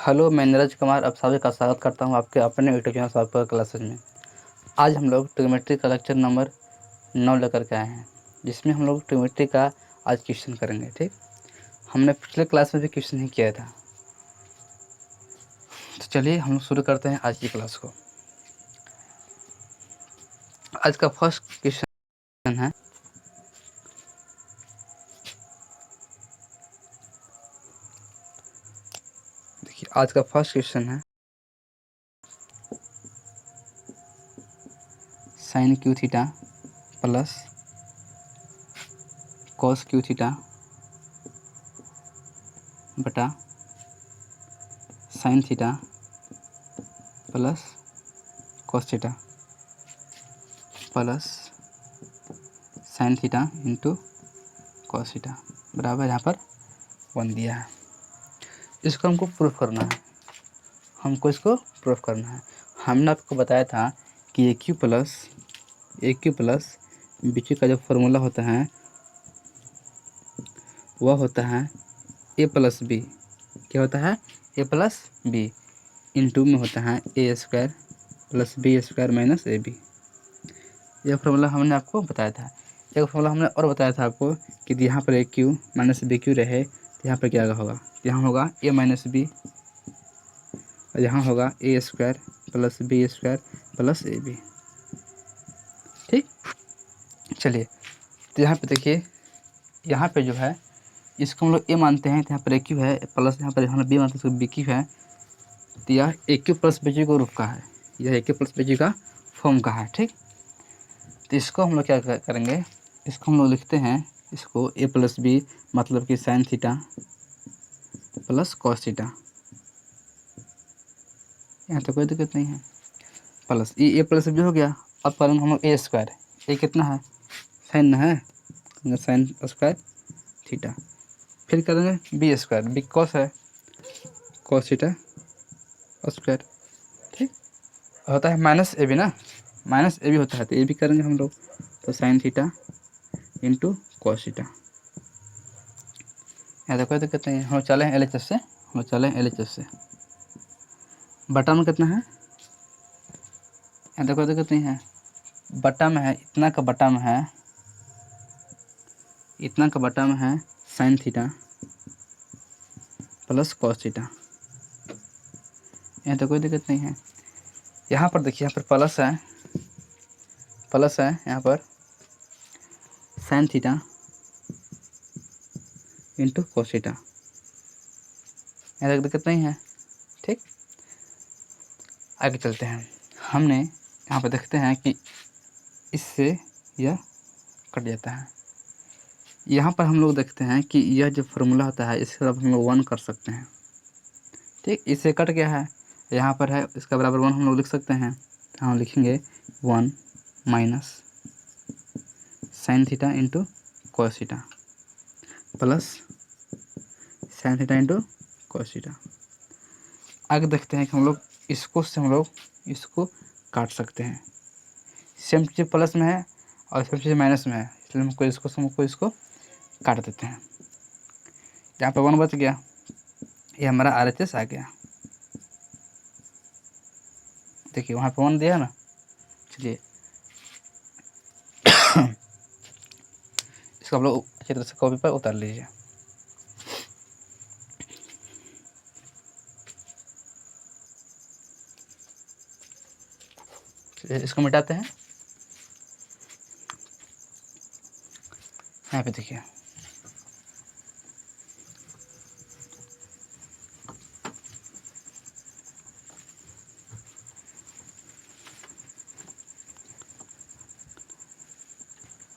Hello, मैं नीरज कुमार आप सभी का स्वागत करता हूं आपके अपने यूट्यूब चैनल सॉफ्टवेयर क्लासेज में। आज हम लोग ट्रिग्नोमेट्री का लेक्चर नंबर 9 लेकर के आए हैं, जिसमें हम लोग ट्रिग्नोमेट्री का आज क्वेश्चन करेंगे। ठीक, हमने पिछले क्लास में भी क्वेश्चन ही किया था, तो चलिए हम लोग शुरू करते हैं आज की क्लास को। आज का फर्स्ट क्वेश्चन है, देखिए आज का फर्स्ट क्वेश्चन है sin cube theta plus cos cube theta बटा sin theta plus cos theta plus sin theta into cos theta बराबर यहाँ पर 1 दिया है। इसको हमको प्रूफ करना है, प्रूफ करना है। हमने आपको बताया था कि ए क्यू प्लस बी क्यू का जो फॉर्मूला होता है वह होता है ए प्लस बी। क्या होता है? ए प्लस बी इंटू में होता है A square plus B square minus A B. यह फॉर्मूला हमने आपको बताया था। एक फॉर्मूला हमने और बताया था आपको कि यहाँ पर ए क्यू माइनस बी क्यू रहे तो यहाँ पर क्या होगा? यहाँ होगा ए माइनस बी और यहाँ होगा ए square plus B square plus A B. ठीक, चलिए तो यहाँ पे देखिए, यहाँ पे जो है इसको हम लोग ए मानते हैं, तो यहाँ पर ए क्यू है, प्लस यहाँ पर हम बी मानते हैं इसको बी क्यू है, तो यह ए क्यू प्लस बी क्यू का रूप का है, यह ए क्यू प्लस बी क्यू का फॉर्म का है। ठीक, तो इसको हम लोग क्या करेंगे, इसको हम लोग लिखते हैं, इसको ए प्लस बी मतलब कि sign theta plus cos theta, यहाँ तो कोई दिक्कत नहीं है, प्लस ए प्लस बी हो गया। अब करेंगे हम लोग ए स्क्वायर, ए कितना है? साइन है, साइन स्क्वायर थीटा। फिर करेंगे बी स्क्वायर, बी कॉस है, कॉस थीटा स्क्वायर। ठीक, होता है माइनस ए बी ना, माइनस ए बी होता है, तो ए बी करेंगे हम लोग, तो sign theta into cos theta. यहाँ तो कोई दिक्कत नहीं है, हम चले हैं LHS से, बटा में कितना है? यहाँ तो कोई दिक्कत नहीं है, बटा में है, इतना का बटा में है sign theta plus cos theta. यहाँ तो कोई दिक्कत नहीं है। यहाँ पर देखिए, यहाँ पर प्लस है यहाँ पर sign theta into cos theta, यहाँ तक दिक्कत नहीं है। ठीक, आगे चलते हैं। हमने यहाँ पर देखते हैं कि इससे यह कट जाता है। यहाँ पर हम लोग देखते हैं कि यह जो फार्मूला होता है इसके बराबर हम लोग 1 कर सकते हैं। ठीक, इससे कट गया है, यहाँ पर है, इसका बराबर 1 हम लोग लिख सकते हैं, तो हम लिखेंगे 1 minus sign theta into cos theta plus sin theta into cos theta. आगे देखते हैं कि हम लोग इसको काट सकते हैं। सेम चीज़ प्लस में है और सेम चीज़ माइनस में है, इसलिए हमको इसको काट देते हैं। यहाँ पर 1 बच गया, ये हमारा RHS आ गया। देखिए वहाँ पे 1 दिया ना, चलिए इसको आप लोग अच्छी तरह से कॉपी पर उतार लीजिए। इसको मिटाते हैं। यहाँ पे देखिए,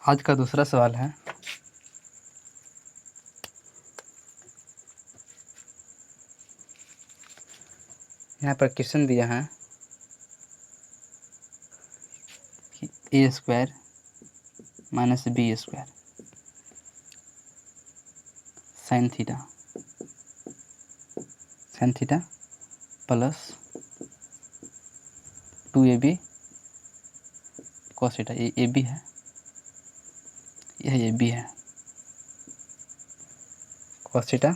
आज का दूसरा सवाल है, यहाँ पर क्वेश्चन दिया है कि A square minus B square sin theta plus 2ab cos theta, ये ए बी है, यह ए बी है, कॉस थीटा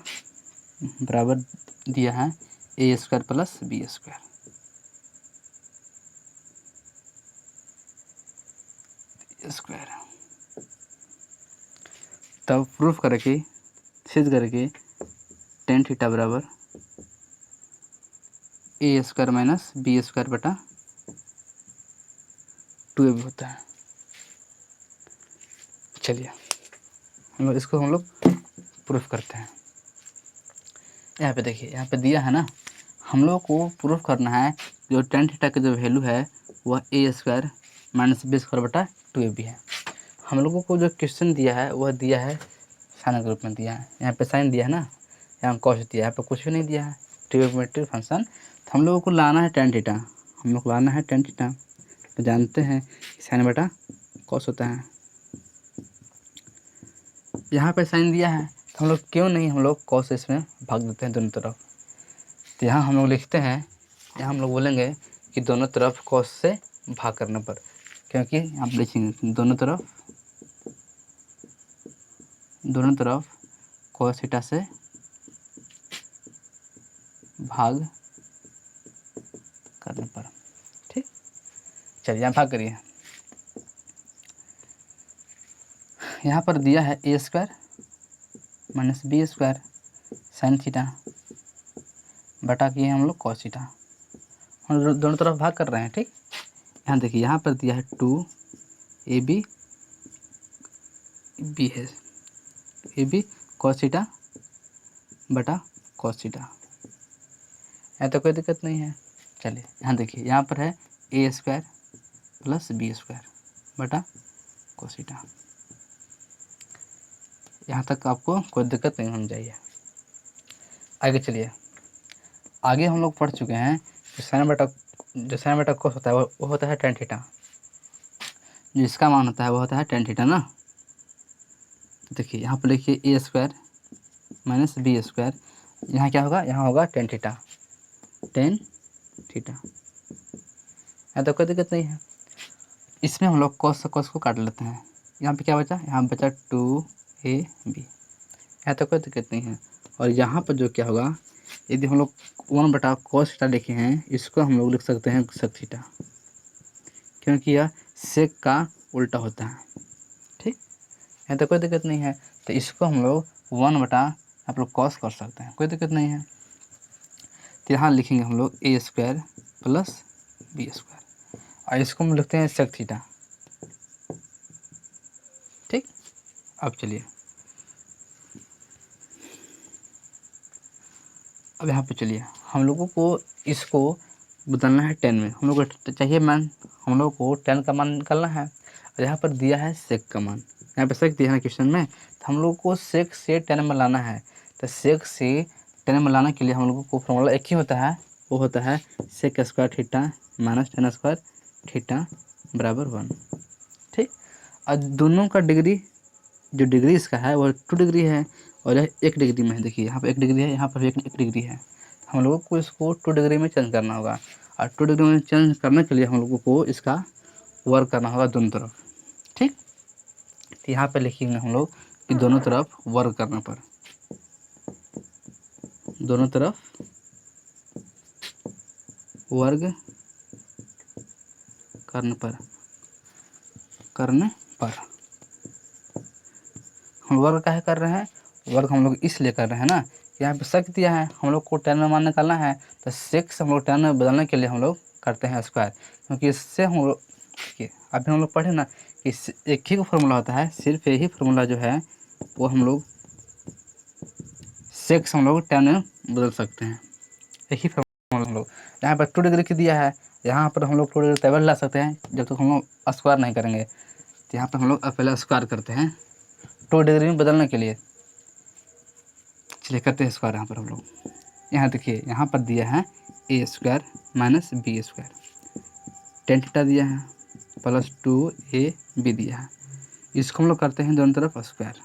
बराबर दिया है A square plus B square. Square तब प्रूफ करके सिद्ध करके टेन थीटा बराबर A square minus B square बटा 2ab होता है। चलिए इसको हम लोग प्रूफ करते हैं। यहाँ पे देखिए, यहाँ पे दिया है ना, हम लोग को प्रूफ करना है जो टेन थीटा की जो वैल्यू है वह ए स्क्वायर माइनस बी स्क्वायर बटा 2ab है। हम लोगों को जो क्वेश्चन दिया है वह दिया है साइन के रूप में दिया है। यहाँ पे साइन दिया है ना, यहाँ कॉस दिया है, यहाँ पे कुछ भी नहीं दिया है, ट्रिग्नोमेट्रिक फंक्शन। तो हम लोगों को लाना है टेन थीटा, हम लोग को लाना है टेन थीटा। तो जानते हैं कि साइन बटा कॉस होता है। यहाँ पे साइन दिया है तो हम लोग क्यों नहीं हम लोग कॉस इसमें भाग देते हैं दोनों तरफ। तो यहाँ हम लोग लिखते हैं, यहाँ हम लोग बोलेंगे कि दोनों तरफ कॉस से भाग करने पर, क्योंकि आप लिखेंगे दोनों तरफ कॉस थीटा से भाग करने पर। ठीक, चलिए यहाँ भाग करिए। यहाँ पर दिया है A square minus B square sin theta बटा किए हम लोग कॉस थीटा। हम दोनों तरफ भाग कर रहे हैं। ठीक, यहाँ देखिए, यहाँ पर दिया है 2ab बी है ab कॉस थीटा बटा कॉस थीटा। यहाँ तो कोई दिक्कत नहीं है। चलिए यहाँ देखिए, यहाँ पर है A square plus B square बटा कॉस थीटा। यहाँ तक आपको कोई दिक्कत नहीं होनी चाहिए। आगे चलिए, आगे हम लोग पढ़ चुके हैं कि जो साइन बटा कॉस होता है वो होता है टेन थीटा, जिसका मान होता है वो होता है टेन थीटा ना। देखिए यहाँ पर लिखिए ए स्क्वायर माइनस बी स्क्वायर, यहाँ क्या होगा, यहाँ होगा टेन थीटा। यहाँ तो कोई दिक्कत नहीं है। इसमें हम लोग कॉस से कॉस को काट लेते हैं। यहाँ पे क्या बचा, यहाँ बचा 2ab। यहाँ तो कोई दिक्कत नहीं है। और यहाँ पर जो क्या होगा, यदि हम लोग 1 बटा कॉस थीटा लिखे हैं, इसको हम लोग लिख सकते हैं सेक थीटा, क्योंकि यह सेक का उल्टा होता है। ठीक, यहाँ तो कोई दिक्कत नहीं है। तो इसको हम लोग 1 बटा आप लोग कॉस कर सकते हैं, कोई दिक्कत नहीं है। तो यहाँ लिखेंगे हम लोग ए स्क्वायर प्लस बी स्क्वायर, और इसको हम लिखते हैं सेक थीटा। ठीक, अब चलिए, अब यहाँ पे चलिए, हम लोगों को इसको बदलना है 10 में। हम लोग को चाहिए मान, हम लोग को 10 का मान निकालना है। और यहाँ पर दिया है सेक का मान, यहाँ पे सेक दिया है क्वेश्चन में, तो हम लोग को सेक से 10 में लाना है। तो सेक से 10 में लाने के लिए हम लोगों को फॉर्मूला एक ही होता है, वो होता है sec square theta minus tan square theta बराबर 1। ठीक, और दोनों का डिग्री, जो डिग्री इसका है वो 2 डिग्री है, और यह 1 डिग्री में है। देखिए यहाँ पर 1 डिग्री है, यहाँ पर भी 1 डिग्री है। हम लोगों को इसको 2 डिग्री में चेंज करना होगा, और 2 डिग्री में चेंज करने के लिए हम लोगों को इसका वर्क करना होगा दोनों तरफ। ठीक, तो यहाँ पे लिखेंगे हम लोग कि दोनों तरफ वर्क करने पर, दोनों तरफ वर्ग करने पर हम वर्ग काहे कर रहे हैं, वर्ग हम लोग इसलिए कर रहे हैं ना, यहाँ पे सेक दिया है, हम लोग को 10 में मान निकालना है। तो सेक से हम लोग 10 में बदलने के लिए हम लोग करते हैं स्क्वायर, क्योंकि इससे हम लोग अभी हम लोग पढ़े ना कि एक ही फार्मूला होता है, सिर्फ यही फार्मूला जो है वो हम लोग सेक से हम लोग 10 में बदल सकते हैं। एक ही फार्मूला हम लोग, यहाँ पर 2 डिग्री की दिया है, यहाँ पर हम लोग 2 डिग्री तब ला सकते हैं जब तक हम लोग स्क्वायर नहीं करेंगे। तो यहाँ पर हम लोग पहले स्क्वायर करते हैं 2 डिग्री में बदलने के लिए। चलिए करते हैं स्क्वायर। यहाँ पर हम लोग, यहाँ देखिए, यहाँ पर दिया है A square minus B square, tan theta दिया है प्लस 2ab दिया है। इसको हम लोग करते हैं दोनों तरफ स्क्वायर।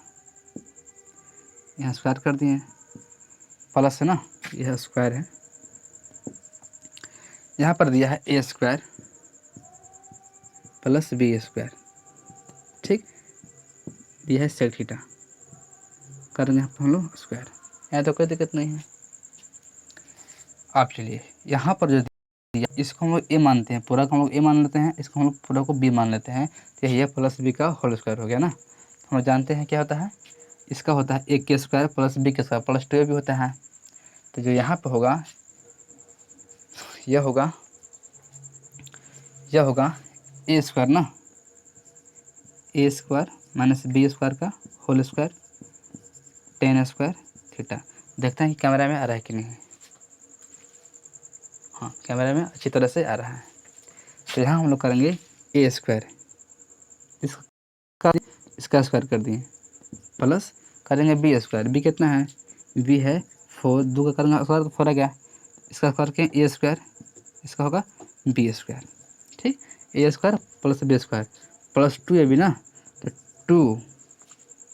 यहाँ स्क्वायर कर दिए, प्लस है ना, यह स्क्वायर है। यहाँ पर दिया है A square plus B square. ठीक, दिया है सेक थीटा, करेंगे यहाँ पर हम लोग स्क्वायर। यहाँ तो कोई दिक्कत नहीं है। आप चलिए यहाँ पर जो दिया इसको हम लोग ए मानते हैं, पूरा को हम लोग ए मान लेते हैं, इसको हम लोग पूरा को बी मान लेते हैं, तो ये प्लस बी का होल स्क्वायर हो गया ना। हम लोग जानते हैं क्या होता है, इसका होता है ए के स्क्वायर प्लस बी के स्क्वायर प्लस 2 भी होता है। तो जो यहाँ पर होगा यह होगा ए स्क्वायर ना, ए स्क्वायर माइनस बी स्क्वायर का whole square tan square theta. देखते हैं कि कैमरा में आ रहा है कि नहीं। हाँ, कैमरा में अच्छी तरह से आ रहा है। तो यहाँ हम लोग करेंगे ए स्क्वायर, इसका स्क्वायर कर दिए, प्लस करेंगे बी स्क्वायर, बी कितना है, बी है 4, 2 का करेंगे स्क्वायर तो 4 आ गया, इसका करके ए स्क्वायर, इसका होगा बी स्क्वायर। ठीक, A square plus B square plus 2 A B ना, तो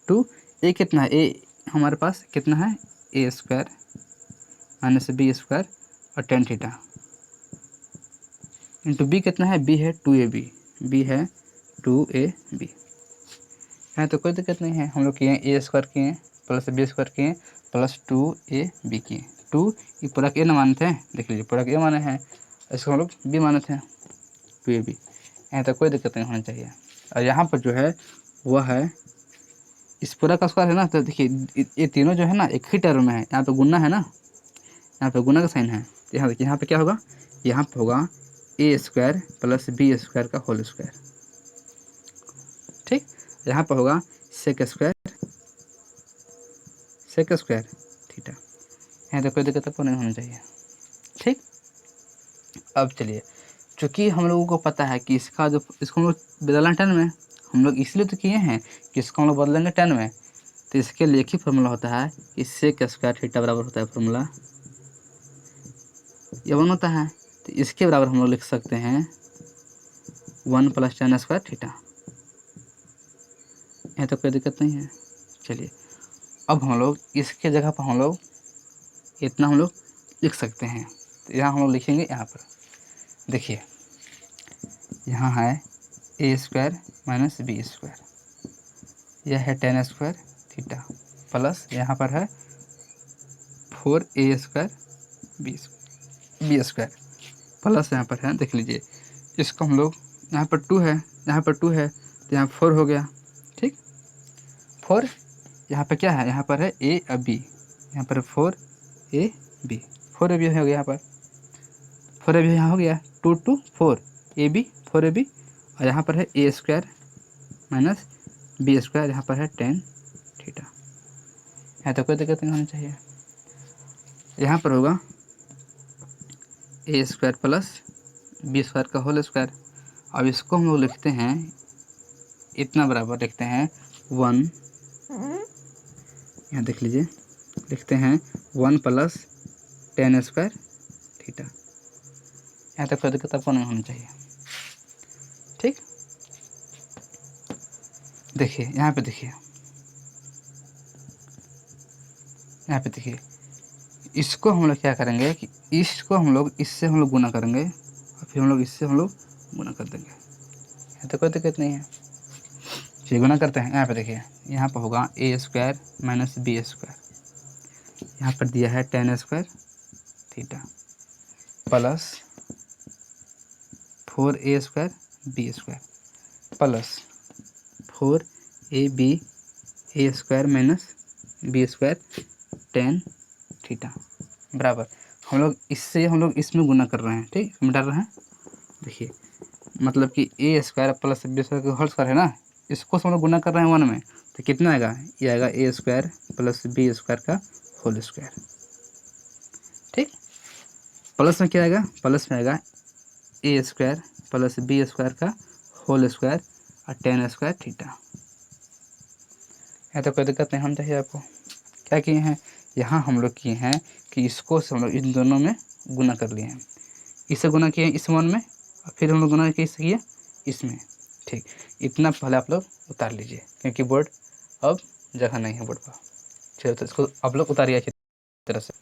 2 ए कितना है, ए हमारे पास कितना है A square minus B square और टेन थीटा इंटू बी कितना है, बी है 2ab, बी है 2ab। यहाँ तो कोई दिक्कत नहीं है, हम लोग किए ए स्क्वायर किए प्लस बी स्क्वायर किए प्लस 2ab किए। 2 ये पूरा ए ना माने थे, देख लीजिए पूरा ए माने हैं, इसको हम लोग बी माने थे 2ab। यहाँ तो कोई दिक्कत नहीं होनी चाहिए। और यहाँ पर जो है वह है इस पूरा का स्क्वायर है ना, तो देखिए ये तीनों जो है ना एक ही टर्म में है, यहाँ पे गुना है ना, यहाँ पे गुना का साइन है। तो यहाँ देखिए यहाँ पे क्या होगा, यहाँ पे होगा ए स्क्वायर प्लस बी स्क्वायर का होल स्क्वायर। ठीक, यहाँ पर होगा सेक स्क्वायर थीटा। यहाँ तो कोई दिक्कत आपको नहीं होनी चाहिए। ठीक, अब चलिए, चूँकि हम लोगों को पता है कि इसका जो इसको हम लोग बदलना 10 में, हम लोग इसलिए तो किए हैं कि इसको हम लोग बदलेंगे 10 में, तो इसके लिए एक ही फार्मूला होता है कि सेक स्क्वायर थीटा बराबर होता है फार्मूला ये 1 होता है। तो इसके बराबर हम लोग लिख सकते हैं 1 + tan स्क्वायर थीटा। यह तो कोई दिक्कत नहीं है। चलिए, अब हम लोग इसके जगह पर हम लोग इतना हम लोग लिख सकते हैं। तो यहाँ हम लोग लिखेंगे, यहाँ पर देखिए यहाँ है A square minus B square, यह है tan स्क्वायर थीटा प्लस यहाँ पर है 4a square B square plus यहाँ पर है, देख लीजिए इसको हम लोग यहाँ पर 2 है, यहाँ पर 2 है तो यहाँ 4 हो गया। ठीक, 4 यहाँ पर क्या है, यहाँ पर है a और b, यहाँ पर 4ab हो गया, यहाँ पर 4ab यहाँ हो गया 2 2 4ab 4ab, और यहाँ पर है A square minus B square, यहाँ पर है tan थीटा। यहाँ तो कोई दिक्कत नहीं होनी चाहिए। यहाँ पर होगा ए स्क्वायर प्लस बी स्क्वायर का होल स्क्वायर। अब इसको हम लोग लिखते हैं इतना बराबर लिखते हैं 1, यहाँ देख लीजिए लिखते हैं 1 + tan स्क्वायर थीटा। यहाँ तक कोई दिक्कत आपको नहीं होनी चाहिए। ठीक, देखिए यहाँ पे देखिए, यहाँ पे देखिए इसको हम लोग क्या करेंगे कि इसको हम लोग इससे हम लोग गुना करेंगे और फिर हम लोग इससे हम लोग गुना कर देंगे। यहाँ तो कोई दिक्कत नहीं है। चलिए गुना करते हैं। यहाँ पे देखिए, यहाँ पर होगा ए स्क्वायर माइनस बी स्क्वायर, यहाँ पर दिया है tan square theta plus 4a square B square plus 4ab A square minus B square tan theta बराबर हम लोग इससे हम लोग इसमें गुना कर रहे हैं। ठीक, इसमें डाल रहे हैं। देखिए मतलब कि A square plus B square का होल स्क्वायर है ना, इसको हम लोग गुना कर रहे हैं 1 में, तो कितना आएगा, ये आएगा A square plus B square का होल स्क्वायर। ठीक, प्लस में क्या आएगा, प्लस में आएगा A square plus B square का होल स्क्वायर और tan स्क्वायर थीटा। है तो कोई दिक्कत नहीं होनी चाहिए आपको। क्या किए हैं, यहाँ हम लोग किए हैं कि इसको से हम लोग इन दोनों में गुना कर लिए हैं, इससे गुना किए इस 1 में और फिर हम लोग गुना किए किए इसमें। ठीक, इतना पहले आप लोग उतार लीजिए क्योंकि बोर्ड अब जगह नहीं है बोर्ड पर। चलिए तो इसको आप लोग उतारिए अच्छी तरह से।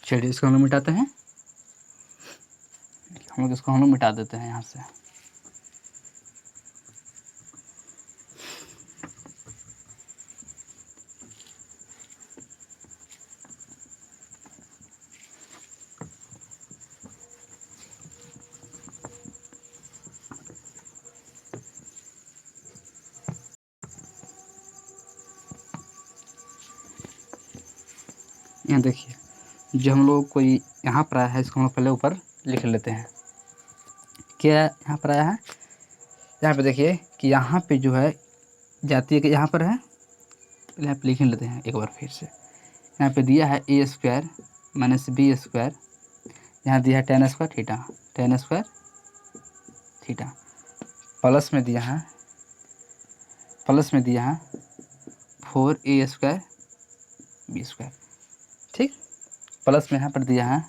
चलिए इसको हम लोग मिटाते हैं, इसको हम लोग मिटा देते हैं यहाँ से। यहाँ देखिए, जो हम लोग कोई यहाँ पर आया है इसको हम लोग पहले ऊपर लिख लेते हैं। क्या यहाँ पर आया है, यहाँ पे देखिए कि यहाँ पे जो है जाती है कि यहाँ पर है, पहले यहाँ पे लिख लेते हैं एक बार फिर से। यहाँ पे दिया है A square minus B square, यहाँ दिया है tan square theta, tan square theta, plus में दिया है 4a स्क्वायर बी स्क्वायर, ठीक। प्लस में यहाँ पर दिया है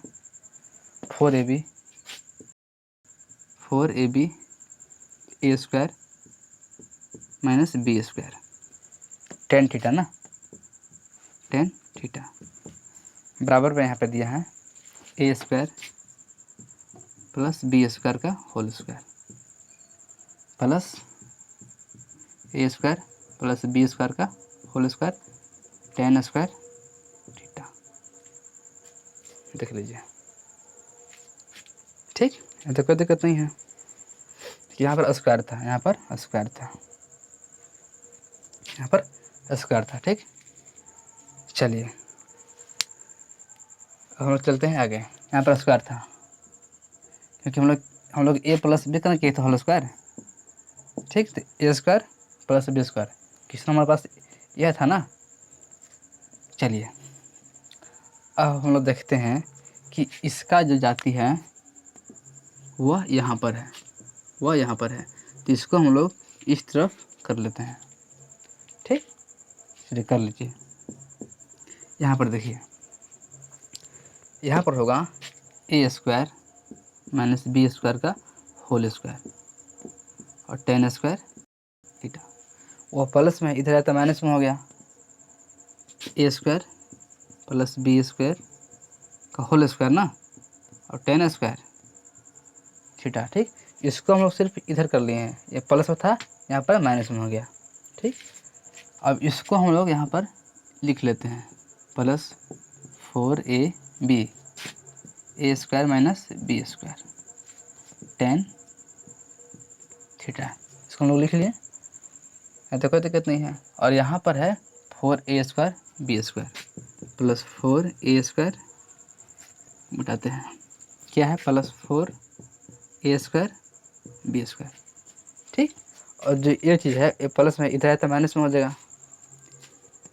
4ab A square minus B square, tan theta ना, टेन थीटा बराबर में यहाँ पर दिया है A square plus B square का whole square plus A square plus B square का whole square, tan square theta. देख लीजिए, ठीक है, तो कोई दिक्कत नहीं है। यहाँ पर स्क्वायर था, यहाँ पर स्क्वायर था, यहाँ पर स्क्वायर था, ठीक। चलिए अब हम लोग चलते हैं आगे। यहाँ पर स्क्वायर था क्योंकि हम लोग ए प्लस बी करना किए थे होल स्क्वायर, ठीक। तो ए स्क्वायर प्लस बी स्क्वायर किस हमारे पास यह था ना। चलिए अब हम लोग देखते हैं कि इसका जो जाती है वह यहाँ पर है, वह यहाँ पर है, तो इसको हम लोग इस तरफ कर लेते हैं, ठीक। चलिए कर लीजिए। यहाँ पर देखिए, यहाँ पर होगा ए स्क्वायर माइनस बी स्क्वायर का होल स्क्वायर और टेन स्क्वायर थीटा, वो प्लस में इधर है तो माइनस में हो गया, ए स्क्वायर प्लस बी स्क्वायर का होल स्क्वायर ना और टेन स्क्वायर थीटा, ठीक। इसको हम लोग सिर्फ इधर कर लिए हैं, ये प्लस में था यहाँ पर माइनस में हो गया, ठीक। अब इसको हम लोग यहाँ पर लिख लेते हैं plus 4ab A square minus B square tan theta, इसको हम लोग लिख लिए, तो कोई दिक्कत नहीं है। और यहाँ पर है 4a square B square plus 4a square मिटाते हैं, क्या है plus 4a square B square, ठीक। और जो ये चीज़ है ये प्लस में इधर है तो माइनस में हो जाएगा,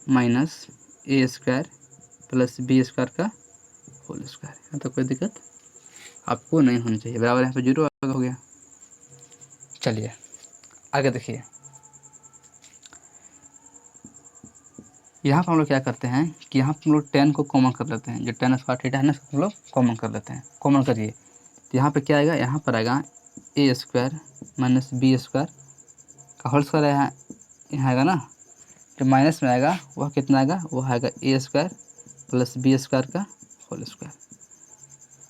minus A square plus B square का होल स्क्वायर, तो कोई दिक्कत आपको नहीं होनी चाहिए, बराबर यहाँ पे जीरो हो गया। चलिए आगे देखिए, यहाँ पर हम लोग क्या करते हैं कि यहाँ पर हम लोग टेन को कॉमन कर लेते हैं, जो टेन स्क्वायर थीटा है ना इसको हम लोग कॉमन कर लेते हैं, कॉमन करिए तो यहाँ पे क्या आएगा, यहाँ पर आएगा A square minus B square का होल स्क्वायर, यहाँ आएगा ना, जो माइनस में आएगा वह कितना आएगा, वह आएगा A square plus B square का होल स्क्वायर,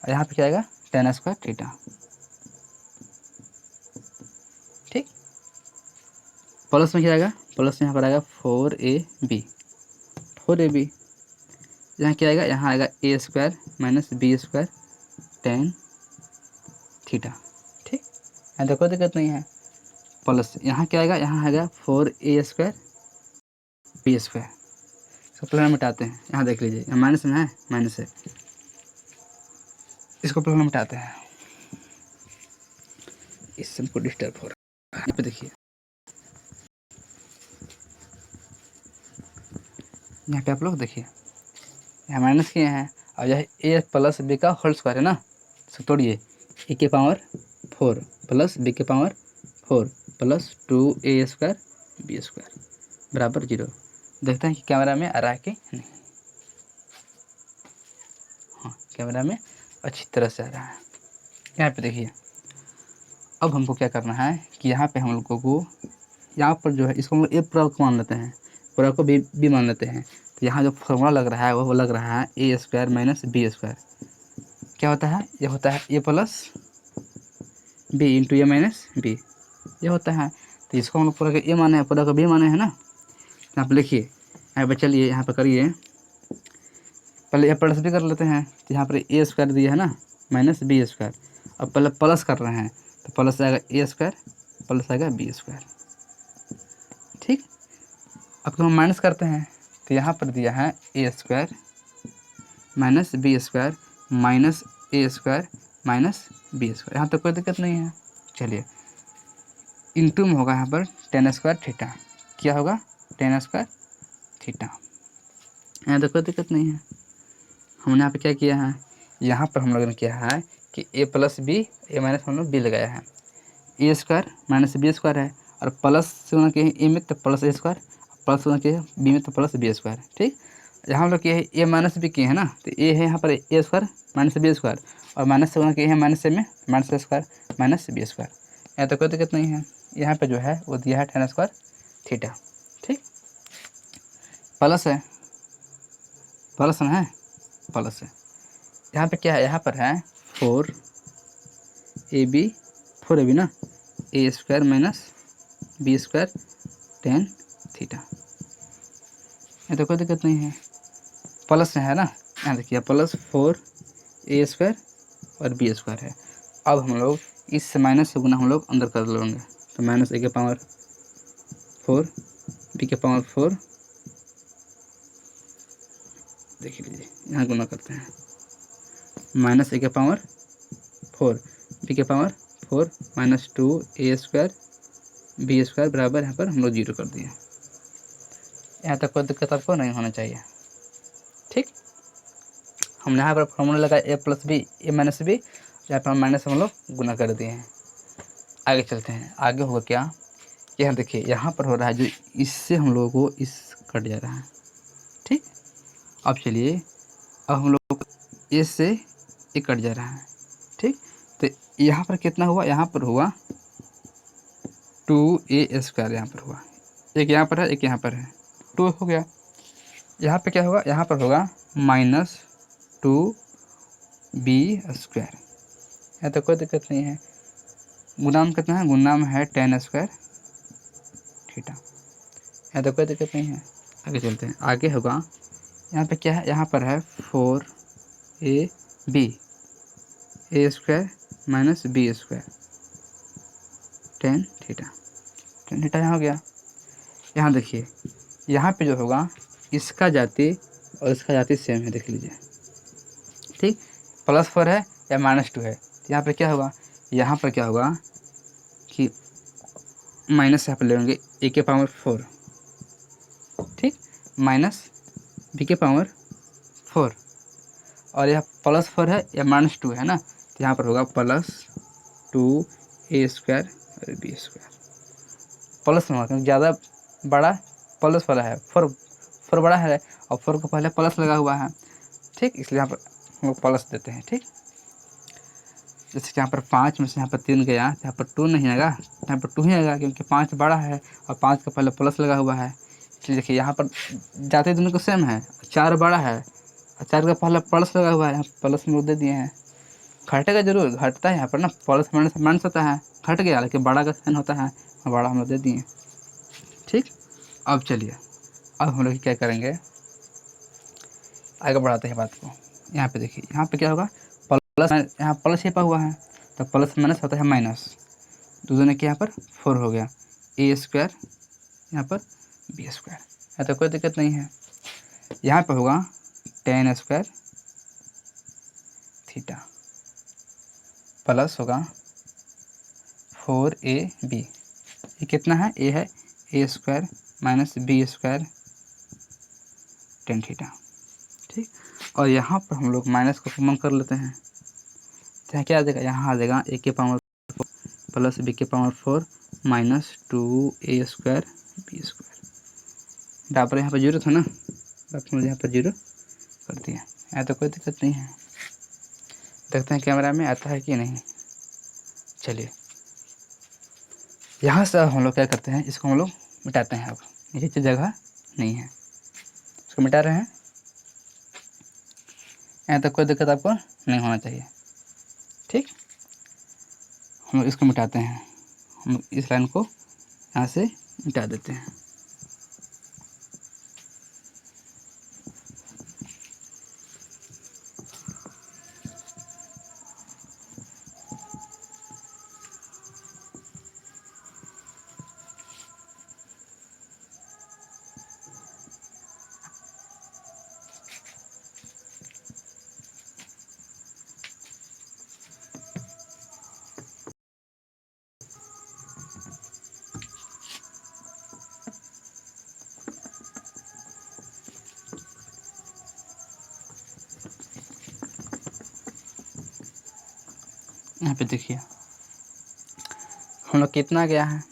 और यहाँ पे क्या आएगा टेन स्क्वायर थीटा, ठीक। प्लस में क्या आएगा, प्लस में यहाँ पर आएगा 4ab, यहाँ क्या आएगा, यहाँ आएगा A square minus B square tan theta, ठीक। यहाँ देखो दिक्कत नहीं है। प्लस यहाँ क्या आएगा, यहाँ आएगा 4a स्क्वायर बी स्क्वायर, इसको प्लस मिटाते हैं, यहाँ देख लीजिए यहाँ माइनस में है, माइनस है, इसको प्लस मिटाते हैं, इससे हमको डिस्टर्ब हो रहा है। यहाँ पे देखिए, यहाँ पे आप लोग देखिए यहाँ माइनस किए हैं और यह ए प्लस बी का होल स्क्वायर है ना, इसको तोड़िए, ए के पावर 4 प्लस बी के power 4 plus 2a square B square बराबर 0। देखते हैं कि कैमरा में आ रहा है कि नहीं, हाँ कैमरा में अच्छी तरह से आ रहा है। यहाँ पे देखिए, अब हमको क्या करना है कि यहाँ पे हम लोगों को यहाँ पर जो है इसको हम लोग ए पूरा को मान लेते हैं, पूरा को बी मान लेते हैं, तो यहाँ जो फॉर्मूला लग रहा है वो लग रहा है A square minus B square, क्या होता है, ये होता है ए प्लस बी इंटू ए माइनस बी, ये होता है। तो इसको हम लोग पूरा का ए माने हैं, पूरा का बी माने हैं ना, यहाँ पर लिखिए, यहाँ पर चलिए यहाँ पर करिए, पहले ए प्लस बी कर लेते हैं, तो यहाँ पर ए स्क्वायर दिया है ना माइनस बी स्क्वायर, अब पहले प्लस कर रहे हैं तो प्लस आएगा ए स्क्वायर प्लस आएगा बी स्क्वायर, ठीक। अब हम माइनस करते हैं तो यहाँ पर दिया है A square minus B square minus A square minus B square. यहाँ तक कोई दिक्कत नहीं है। चलिए, इंटू में होगा यहाँ पर टेन स्क्वायर थीटा। क्या होगा? Ten square theta. यहाँ तो कोई दिक्कत नहीं है। हमने यहाँ पे क्या किया है, यहाँ पर हम लोगों ने किया है कि ए प्लस बी, ए माइनस हम लोग बी लगाया है। A square minus B square है, और प्लस से होना किया है ए में तो प्लस ए स्क्वायर, प्लस होना किया है बी में तो प्लस बी स्क्वायर। ठीक, यहाँ हम लोग किए है ए माइनस बी किए हैं ना, तो ए है यहाँ पर ए स्क्वायर माइनस बी स्क्वायर, और माइनस से होना किए हैं माइनस ए में minus A square minus B square. यहाँ तो कोई दिक्कत नहीं है। यहाँ पे जो है वो दिया है टेन स्क्वायर थीटा। ठीक, प्लस है, प्लस ना है, प्लस है। यहाँ पे क्या है, यहाँ पर है 4ab, 4ab ना, ए square minus B square tan theta. ये तो कोई दिक्कत नहीं है, प्लस है ना। यहाँ देखिए प्लस 4a स्क्वायर और बी स्क्वायर है। अब हम लोग इस माइनस से गुना हम लोग अंदर कर लेंगे, तो माइनस ए के पावर 4 बी के पावर 4, देख लीजिए यहाँ गुना करते हैं, माइनस ए के पावर 4 बी के power 4 minus 2a square B square बराबर यहाँ पर हम लोग 0 कर दिए। यहाँ तक कोई दिक्कत आपको नहीं होना चाहिए। ठीक, हमने यहाँ पर फॉर्मूला लगा ए प्लस बी ए माइनस बी, यहाँ पर माइनस हम लोग गुना कर दिए हैं। आगे चलते हैं, आगे होगा क्या, यहाँ देखिए यहाँ पर हो रहा है जो इससे हम लोगों को इस कट जा रहा है। ठीक, अब चलिए, अब हम लोग ए से ए कट जा रहा है। ठीक, तो यहाँ पर कितना हुआ, यहाँ पर हुआ 2a स्क्वायर, यहाँ पर हुआ, एक यहाँ पर है एक यहाँ पर है, 2 हो गया। यहाँ पे क्या होगा, यहाँ पर होगा माइनस 2b स्क्वायर। यहाँ तो कोई दिक्कत नहीं है। गुणाम कितना है, गुणाम है टेन स्क्वायर थीटा। यहाँ तो कोई दिक्कत नहीं है। आगे चलते हैं, आगे होगा यहाँ पे क्या है, यहाँ पर है 4ab A square minus B square tan theta. Tan theta यहाँ हो गया। यहाँ देखिए, यहाँ पे जो होगा इसका जाति और इसका जाति सेम है, देख लीजिए। ठीक, प्लस 4 है या माइनस 2 है, तो यहाँ पे क्या होगा, यहाँ पर क्या होगा कि माइनस यहाँ पर लेंगे ए के पावर 4, ठीक, माइनस बी के पावर 4, और यह प्लस 4 है या माइनस 2 है ना, तो यहाँ पर होगा प्लस 2a स्क्वायर और बी स्क्वायर। प्लस में होगा ज़्यादा बड़ा प्लस वाला है, 4 बड़ा है और 4 को पहले प्लस लगा हुआ है। ठीक, इसलिए यहाँ पर हम लोग प्लस देते हैं। ठीक, जैसे कि यहाँ पर 5 में से यहाँ पर 3 गया, यहाँ पर 2 नहीं आएगा, यहाँ पर 2 ही आएगा, क्योंकि 5 बड़ा है और 5 का पहले प्लस लगा हुआ है। इसलिए देखिए यहाँ पर जाते दोनों को सेम है, 4 बड़ा है और 4 का पहले प्लस लगा हुआ है, यहाँ प्लस में दे दिए हैं। घटेगा जरूर, घटता है यहाँ पर ना, प्लस माइनस माइनस होता है, घट गया, लेकिन बड़ा का साइन होता है, बड़ा हम लोग दे दिए। ठीक, अब चलिए, अब हम लोग क्या करेंगे, आगे बढ़ाते हैं बात को। यहाँ पे देखिए, यहाँ पे क्या होगा, प्लस, यहाँ प्लस छिपा हुआ है तो प्लस माइनस होता है माइनस, दूसरे ने क्या यहाँ पर 4 हो गया, ए स्क्वायर यहाँ पर बी स्क्वायर। यहाँ तो कोई दिक्कत नहीं है। यहाँ पे होगा टेन स्क्वायर थीटा प्लस होगा 4ab, ये कितना है, ए है A square minus B square tan theta. ठीक, और यहाँ पर हम लोग माइनस को कॉमन कर लेते हैं, तो यहाँ क्या आ जाएगा, यहाँ आ जाएगा ए के पावर 4 प्लस बी के power 4 minus 2a square B square. बराबर यहाँ पर 0 था ना, मुझे यहाँ पर 0 कर दिया। यहाँ तो कोई दिक्कत नहीं है। देखते हैं कैमरा में आता है कि नहीं। चलिए, यहाँ से हम लोग क्या करते हैं, इसको हम लोग मिटाते हैं। अब नीचे जगह नहीं है, इसको मिटा रहे हैं। यहाँ तक कोई दिक्कत आपको नहीं होना चाहिए। ठीक, हम लोग इसको मिटाते हैं, हम लोग इस लाइन को यहाँ से मिटा देते हैं। यहाँ पे देखिए हम लोग कितना गया है,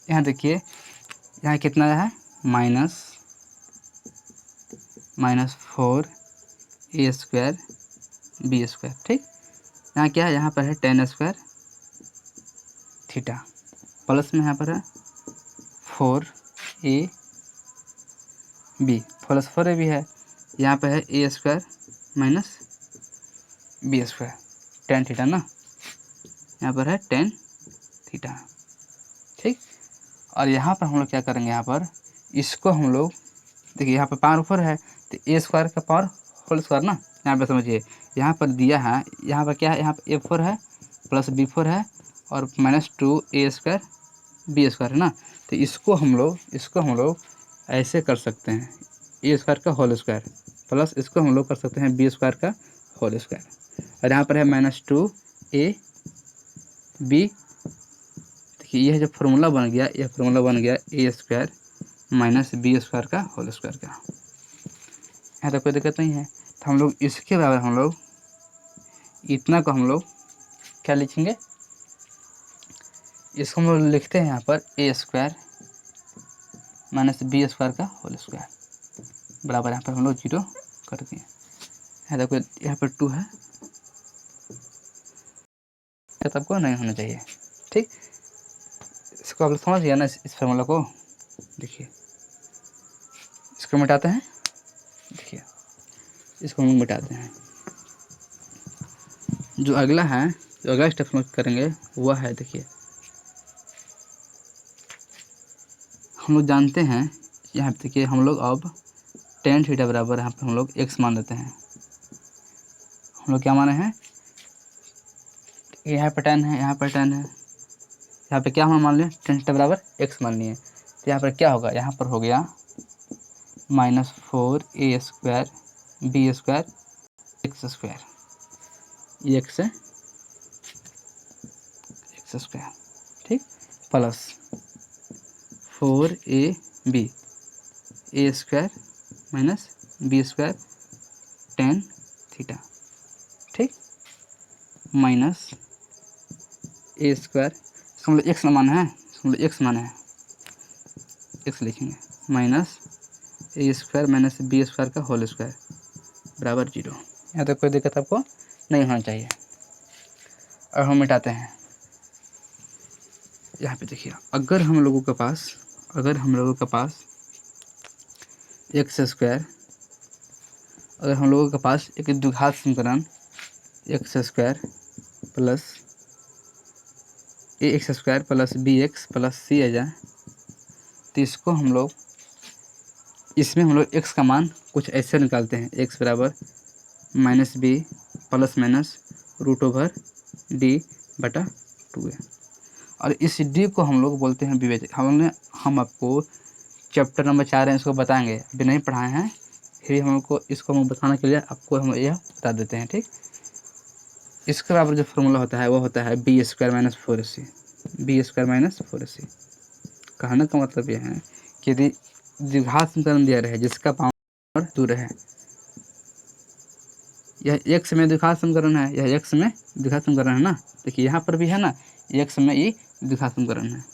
यहाँ देखिए यहाँ कितना है -4 a² b²। ठीक, यहाँ क्या है, यहाँ पर है tan² थीटा प्लस में यहाँ पर है 4ab प्लस 4ab है, यहाँ पर है a² b², tan थीटा ना, यहाँ पर है tan थीटा। ठीक, और यहाँ पर हम लोग क्या करेंगे, यहाँ पर इसको हम लोग देखिए यहाँ पर पावर 4 है तो a² का पावर होल स्क्वायर ना, यहाँ पर समझिए यहाँ पर दिया है, यहाँ पर क्या है, यहाँ पर a4 है प्लस b4 है और -2a² b² है ना, तो इसको हम लोग ऐसे कर सकते हैं, a² का होल स्क्वायर प्लस इसको हम लोग कर सकते हैं b² का होल स्क्वायर, और यहाँ पर है -2ab। देखिए यह जो फार्मूला बन गया, यह फार्मूला बन गया a² b² का होल स्क्वायर का। यहाँ तो कोई दिक्कत नहीं है, तो हम लोग इसके बराबर हम लोग इतना को हम लोग क्या लिखेंगे, इसको हम लोग लिखते हैं यहाँ पर a² b² का होल स्क्वायर बराबर, यहाँ पर हम लोग 0 कर दिए। यहाँ देखो यहाँ पर 2 है, तब को नहीं होना चाहिए। ठीक, इसको आप लोग समझ गया ना, इस फार्मूला को। देखिए इसको मिटाते हैं, देखिए इसको हम मिटाते हैं। जो अगला है, जो अगला स्टेप हम करेंगे वह है, देखिए हम लोग जानते हैं, यहाँ पे देखिए हम लोग अब tan थीटा बराबर यहाँ पे हम लोग x मान लेते हैं। हम लोग क्या माने हैं, यहाँ पर tan है, यहाँ पर tan है, यहाँ पे क्या हम मान लिया, tan थीटा बराबर x मान लिए। तो यहाँ पर क्या होगा, यहाँ पर हो गया -4a² b² x², ये x है x²। ठीक, plus 4ab a² b² tan theta. ठीक, माइनस a², इसको मतलब x माना है, इसको मतलब x माना है, x लिखेंगे, माइनस a² b² का होल स्क्वायर बराबर 0। यहाँ तक कोई दिक्कत आपको नहीं होना चाहिए। और हम मिटाते हैं, यहाँ पे देखिए अगर हम लोगों के पास x², अगर हम लोगों के पास एक द्विघात समीकरण x² plus ax² plus bx plus c आ जाए, तो इसको हम लोग, इसमें हम लोग x का मान कुछ ऐसे निकालते हैं, x बराबर -b प्लस माइनस √d/2 है। और इस d को हम लोग बोलते हैं विवेचक। हम आपको चैप्टर नंबर 4 है, इसको बताएंगे, अभी नहीं पढ़ाए हैं, फिर हम लोग को इसको हम बताने के लिए आपको हम यह बता देते हैं। ठीक, इसके बराबर जो फार्मूला होता है वो होता है b² - 4ac, b² - 4ac। कहने का मतलब यह है कि यदि द्विघात समीकरण दिया रहे जिसका पावर दूर है, यह x में द्विघात समीकरण है, यह x में द्विघात समीकरण है ना, देखिए यहाँ पर भी है ना, x में ये द्विघात समीकरण है।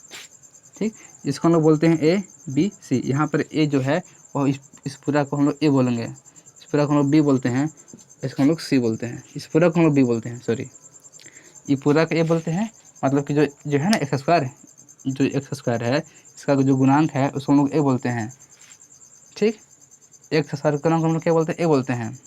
ठीक, इसको हम लोग बोलते हैं a b c। यहाँ पर a जो है वो इस पूरा को हम लोग a बोलेंगे, इस पूरा को हम लोग b बोलते हैं, इसको हम लोग c बोलते हैं, इस पूरा को हम लोग b बोलते हैं, सॉरी ये पूरा का a बोलते हैं। मतलब कि जो है ना x², जो x² है, इसका जो गुणांक है उसको हम लोग a बोलते हैं। ठीक, x² गुणांक हम लोग क्या बोलते हैं, a बोलते हैं।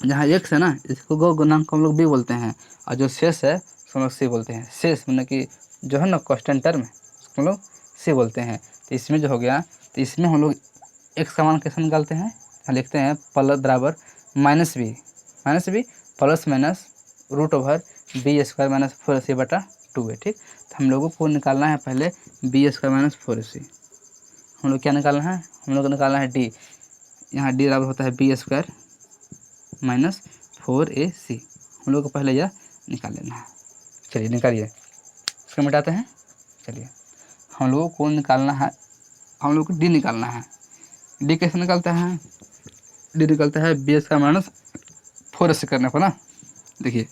जहाँ x है ना, इसको गुणांक को हम लोग b बोलते हैं, और जो शेष है उसको हम लोग c बोलते हैं। शेष मतलब कि जो है ना कांस्टेंट टर्म, उसको हम लोग c बोलते हैं। तो इसमें जो हो गया, तो इसमें हम लोग x का मान कैसे निकालते हैं, लिखते हैं प्लस बराबर -b plus minus √b² - 4ac/2 है। ठीक, तो हम लोगों को निकालना है पहले b² - 4ac। हम लोग क्या निकालना है, हम लोग को निकालना है d। यहाँ d बराबर होता है b² - 4ac। हम लोग को पहले यह निकाल लेना है। चलिए निकालिए, इसको मिटाते हैं। चलिए हम लोगों को निकालना है, हम लोग को d निकालना है। d कैसे निकलता है, d निकलता है b² - 4ac करने पर ना। देखिए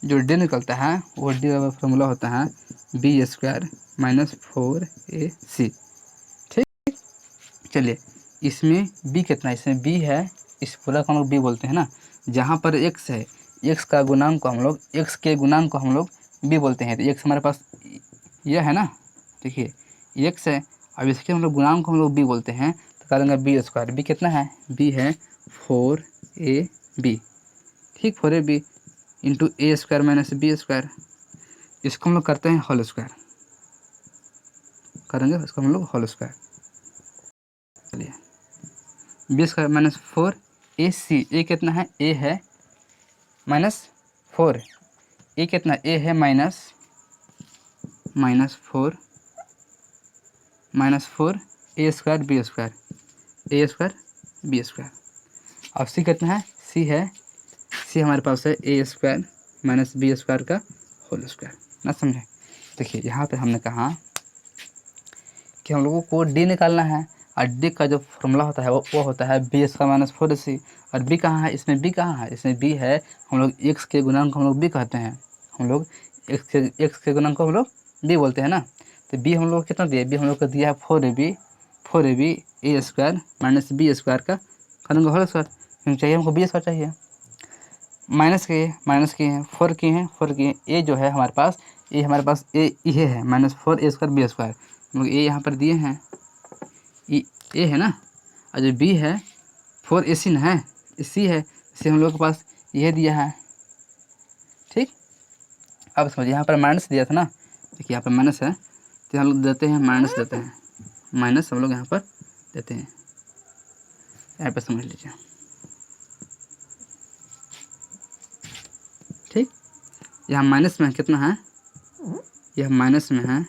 जो डी निकलता है वो डी का फॉर्मूला होता है बी स्क्वायर माइनस 4ac। ठीक, चलिए इसमें बी कितना है, इसमें बी है, इस पूरा को हम लोग बी बोलते हैं ना। जहाँ पर एक्स है, एक्स का गुणांक को हम लोग, एक्स के गुणांक को हम लोग बी बोलते हैं। तो एक्स हमारे पास यह है ना, देखिए एक्स है, अब इसके हम लोग गुणांक को हम लोग बी बोलते हैं, तो कह देंगे बी स्क्वायर। बी कितना है, बी है 4ab। ठीक, 4ab इंटू ए स्क्वायर माइनस बी स्क्वायर। इसको हम लोग करते हैं होल स्क्वायर, करेंगे इसको हम लोग होल स्क्वायर। चलिए बी स्क्वायर माइनस 4ac, ए कितना है, ए है माइनस 4, ए कितना, ए है -4 ए स्क्वायर बी स्क्वायर, ए स्क्वायर बी स्क्वायर। अब सी कितना है, सी है, सी हमारे पास है A square minus B square का होल स्क्वायर। ना समझे, देखिए यहाँ पे हमने कहा कि हम लोगों को डी निकालना है, और डी का जो फॉर्मूला होता है वो होता है बी स्क्वायर माइनस 4ac। और बी कहाँ है, इसमें बी कहाँ है, इसमें बी है, हम लोग एक्स के गुणांक को हम लोग बी कहते हैं, हम लोग एक्स के गुणांक को हम लोग बी बोलते हैं ना। तो बी हम लोग को कितना दिया, बी हम लोग को दिया है 4ab A square minus B square का करेंगे होल स्क्वायर, क्योंकि चाहिए हमको बी स्क्वायर चाहिए। माइनस किए हैं, 4 किए हैं, ए जो है हमारे पास, ए हमारे पास ए ये है -4 ए स्क्वायर बी स्क्वायर, हम लोग ए यहाँ पर दिए हैं, ए है ना, और जो बी है 4ac ना है, सी है, इसे हम लोग के पास यह दिया है। ठीक, अब समझिए यहाँ पर माइनस दिया था ना, देखिए यहाँ पर माइनस है, तो हम लोग देते हैं माइनस, देते हैं माइनस, हम लोग यहाँ पर देते हैं, यहाँ पर समझ लीजिए। ठीक, यहाँ माइनस में कितना है, यह माइनस में है,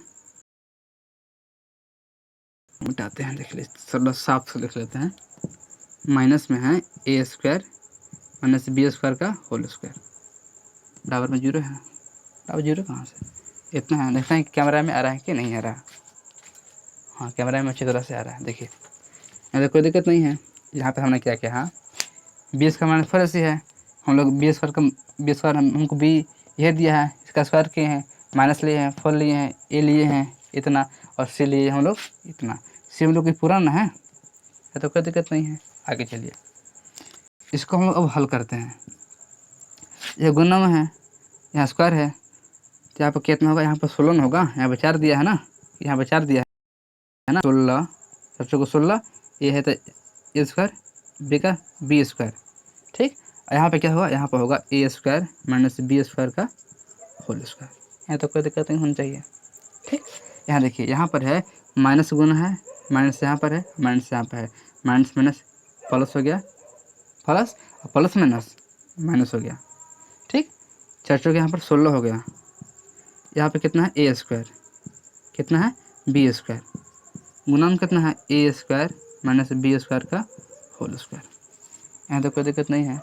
मिटाते हैं, देख लीजिए थोड़ा साफ से लिख लेते हैं। माइनस में है A square minus B square का होल स्क्वायर, बराबर में जीरो है, बराबर जीरो कहाँ से, इतना है। देखते हैं कैमरा में आ रहा है कि नहीं आ रहा, हाँ कैमरा में अच्छी तरह से आ रहा है। देखिए यहाँ कोई दिक्कत नहीं है, यहाँ पे हमने क्या किया, हाँ बी स्क्वायर माइनस 4ac है, हम लोग बी स्क्वायर हमको बी यह दिया है, इसका स्क्वायर किए हैं, माइनस लिए हैं, 4 लिए हैं, ए लिए हैं इतना, और सी लिए हम लोग इतना। सी हम लोग की पूरा ना है, तो कोई दिक्कत नहीं है। आगे चलिए, इसको हम लोग अब हल करते हैं। यह गुना में है, यहाँ स्क्वायर है, तो यहाँ पर कितना होगा, यहाँ पर 16 होगा, यहाँ पर 4 दिया है ना, यहाँ पर 4 दिया है ना, 16, सबसे को 16, ये है तो ए स्क्वायर बी का बी स्क्वायर। ठीक, और यहाँ पे क्या होगा, यहाँ पर होगा ए स्क्वायर माइनस बी स्क्वायर का होल स्क्वायर। यहाँ तो कोई दिक्कत नहीं होनी चाहिए। ठीक, यहाँ देखिए यहाँ पर है माइनस गुना है, माइनस यहाँ पर है, माइनस यहाँ पर है, माइनस माइनस प्लस हो गया, प्लस और प्लस माइनस माइनस हो गया। ठीक, चार यहाँ पर 16 हो गया, यहाँ पे कितना है ए स्क्वायर, कितना है बी स्क्वायर, गुणन कितना है A square minus B square का होल स्क्वायर। यहाँ तो कोई दिक्कत नहीं है।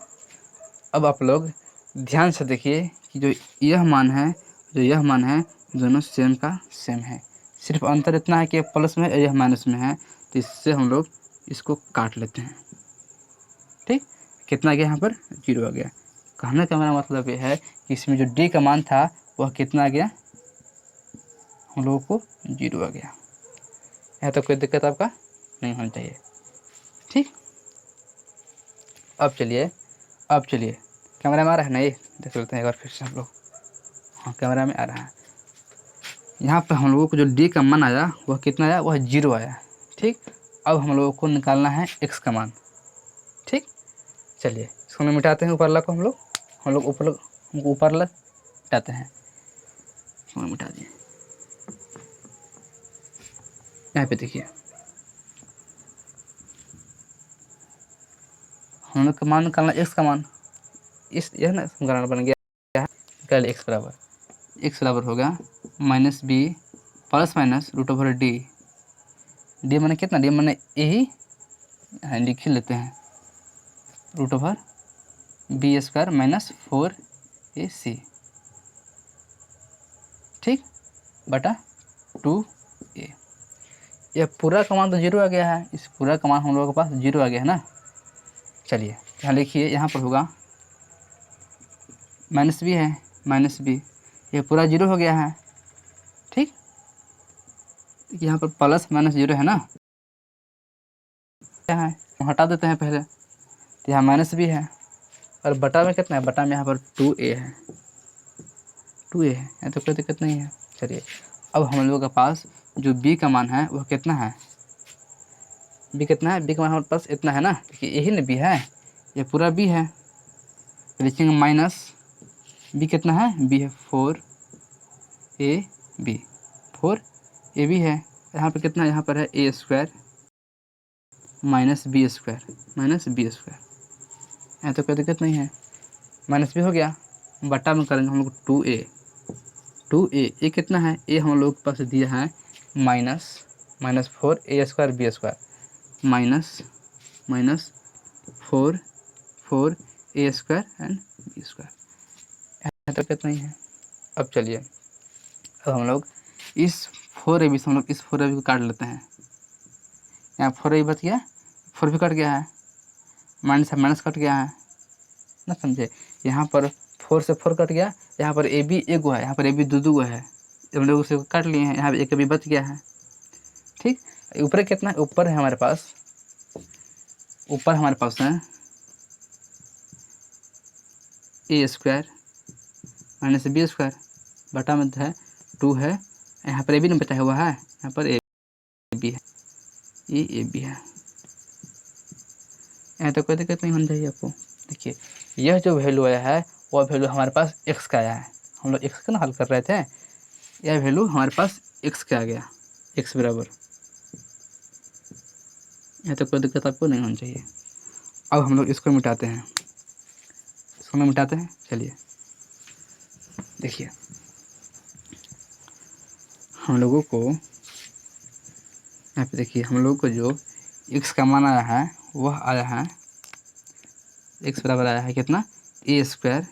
अब आप लोग ध्यान से देखिए कि जो यह मान है, जो यह मान है, दोनों सेम का सेम है, सिर्फ अंतर इतना है कि प्लस में यह माइनस में है, तो इससे हम लोग इसको काट लेते हैं। ठीक, कितना गया, यहाँ पर 0 आ गया। कहने का मेरा मतलब ये है कि इसमें जो डी का मान था वह कितना आ गया, हम लोगों को 0 आ गया। यहाँ तो कोई दिक्कत आपका नहीं होनी चाहिए। ठीक, अब चलिए कैमरा में आ रहा है ना, ये देख लेते हैं एक बार फिर से हम लोग, हाँ कैमरा में आ रहा है। यहाँ पर हम लोगों को जो डी का मान आया वह कितना आया, वह 0 आया। ठीक, अब हम लोगों को निकालना है एक्स का मान। ठीक, चलिए इसको हम मिटाते हैं, ऊपर ला को हम लोग ऊपर ला मिटाते हैं, मिटा दिए। यहाँ पे देखिए हम लोग का मान निकालना, एक्स का मान, इस यह ना समीकरण बन गया है, निकाल एक्स बराबर होगा minus b plus minus root over D, D मैंने कितना, डी मैंने यही लिख ही लेते हैं, root over b square minus 4ac। ठीक, बटा 2a। यह पूरा का मान तो 0 आ गया है, इस पूरा का मान हम लोगों के पास 0 आ गया है ना। चलिए यहाँ लिखिए, यहाँ पर होगा माइनस भी है, माइनस बी, ये पूरा जीरो हो गया है। ठीक, यहाँ पर प्लस माइनस जीरो है ना, क्या है हटा देते हैं पहले, तो यहाँ माइनस बी है और बटा में कितना है, बटा में यहाँ पर 2a है, 2a है, यहाँ तो कोई दिक्कत नहीं है। चलिए अब हम लोगों के पास जो b का मान है वह कितना है, b कितना है, b का मान हमारे पास इतना है ना, देखिए यही ना b है, ये पूरा b है, तो लिखेंगे माइनस b कितना है, b है 4ab, 4ab है, यहाँ पर कितना, यहाँ पर है a square minus B square, minus B square, यहाँ तो कोई दिक्कत नहीं है, माइनस बी हो गया, बटा में करेंगे हम लोग 2a, 2a, ए कितना है, ए हम लोग के पास दिया है minus 4a square B square, minus 4a square and b square, यहाँ तो कितना ही है। अब चलिए अब हम लोग इस 4ab से हम लोग इस 4ab को काट लेते हैं, यहाँ 4ab बच गया, 4 भी कट गया है, माइनस कट गया है ना, समझे, यहाँ पर 4 से 4 कट गया, यहाँ पर ए बी एक गो है, यहाँ पर ए बी दो गो है, हम लोग उसे काट लिए हैं, यहाँ पर एक अभी बच गया है। ठीक, ऊपर कितना है, ऊपर है हमारे पास, ऊपर हमारे पास है A square minus B square, बटा में है 2 है, यहाँ पर ए बी नहीं बचा हुआ है, यहाँ पर ए बी है, ये ए बी है, यहाँ तो कोई दिक्कत नहीं होनी चाहिए आपको। देखिए यह जो वैल्यू आया है वह वैल्यू हमारे पास x का आया है, हम लोग x का ना हल कर रहे थे, यह वैल्यू हमारे पास x का आ गया, x बराबर, यह तो कोई दिक्कत आपको नहीं होनी चाहिए। अब हम लोग इसको मिटाते हैं, इसको मिटाते हैं, चलिए देखिए हम लोगों को यहाँ पे देखिए हम लोगों को जो x का मान आया है वह आया है, x बराबर आया है कितना, ए स्क्वायर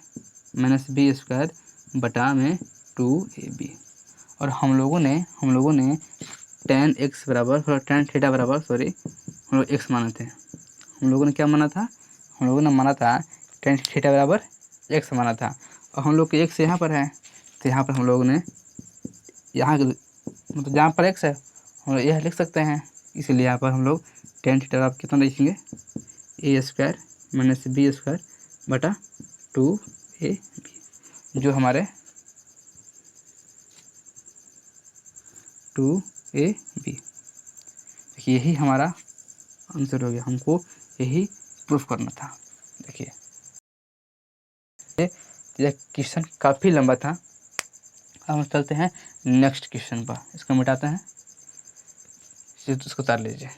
माइनस बी स्क्वायर बटा में 2ab, और हम लोगों ने tan x बराबर tan थीटा बराबर हम लोग x माने थे, हम लोगों ने क्या माना था, हम लोगों ने माना था tan थीटा बराबर x माना था, और हम लोग के x यहाँ पर है, तो यहाँ पर हम लोगों ने यहाँ मतलब जहाँ पर x है हम लोग यह लिख सकते हैं, इसलिए यहाँ पर हम लोग tan थीटा बराबर कितना लिखेंगे, ए स्क्वायर माइनस बी स्क्वायर बटा 2ab, जो हमारे 2ab, देखिए यही हमारा आंसर हो गया, हमको यही प्रूफ करना था। देखिए यह क्वेश्चन काफ़ी लंबा था, अब हम चलते हैं नेक्स्ट क्वेश्चन पर, इसको मिटाते हैं, इसको उतार लीजिए।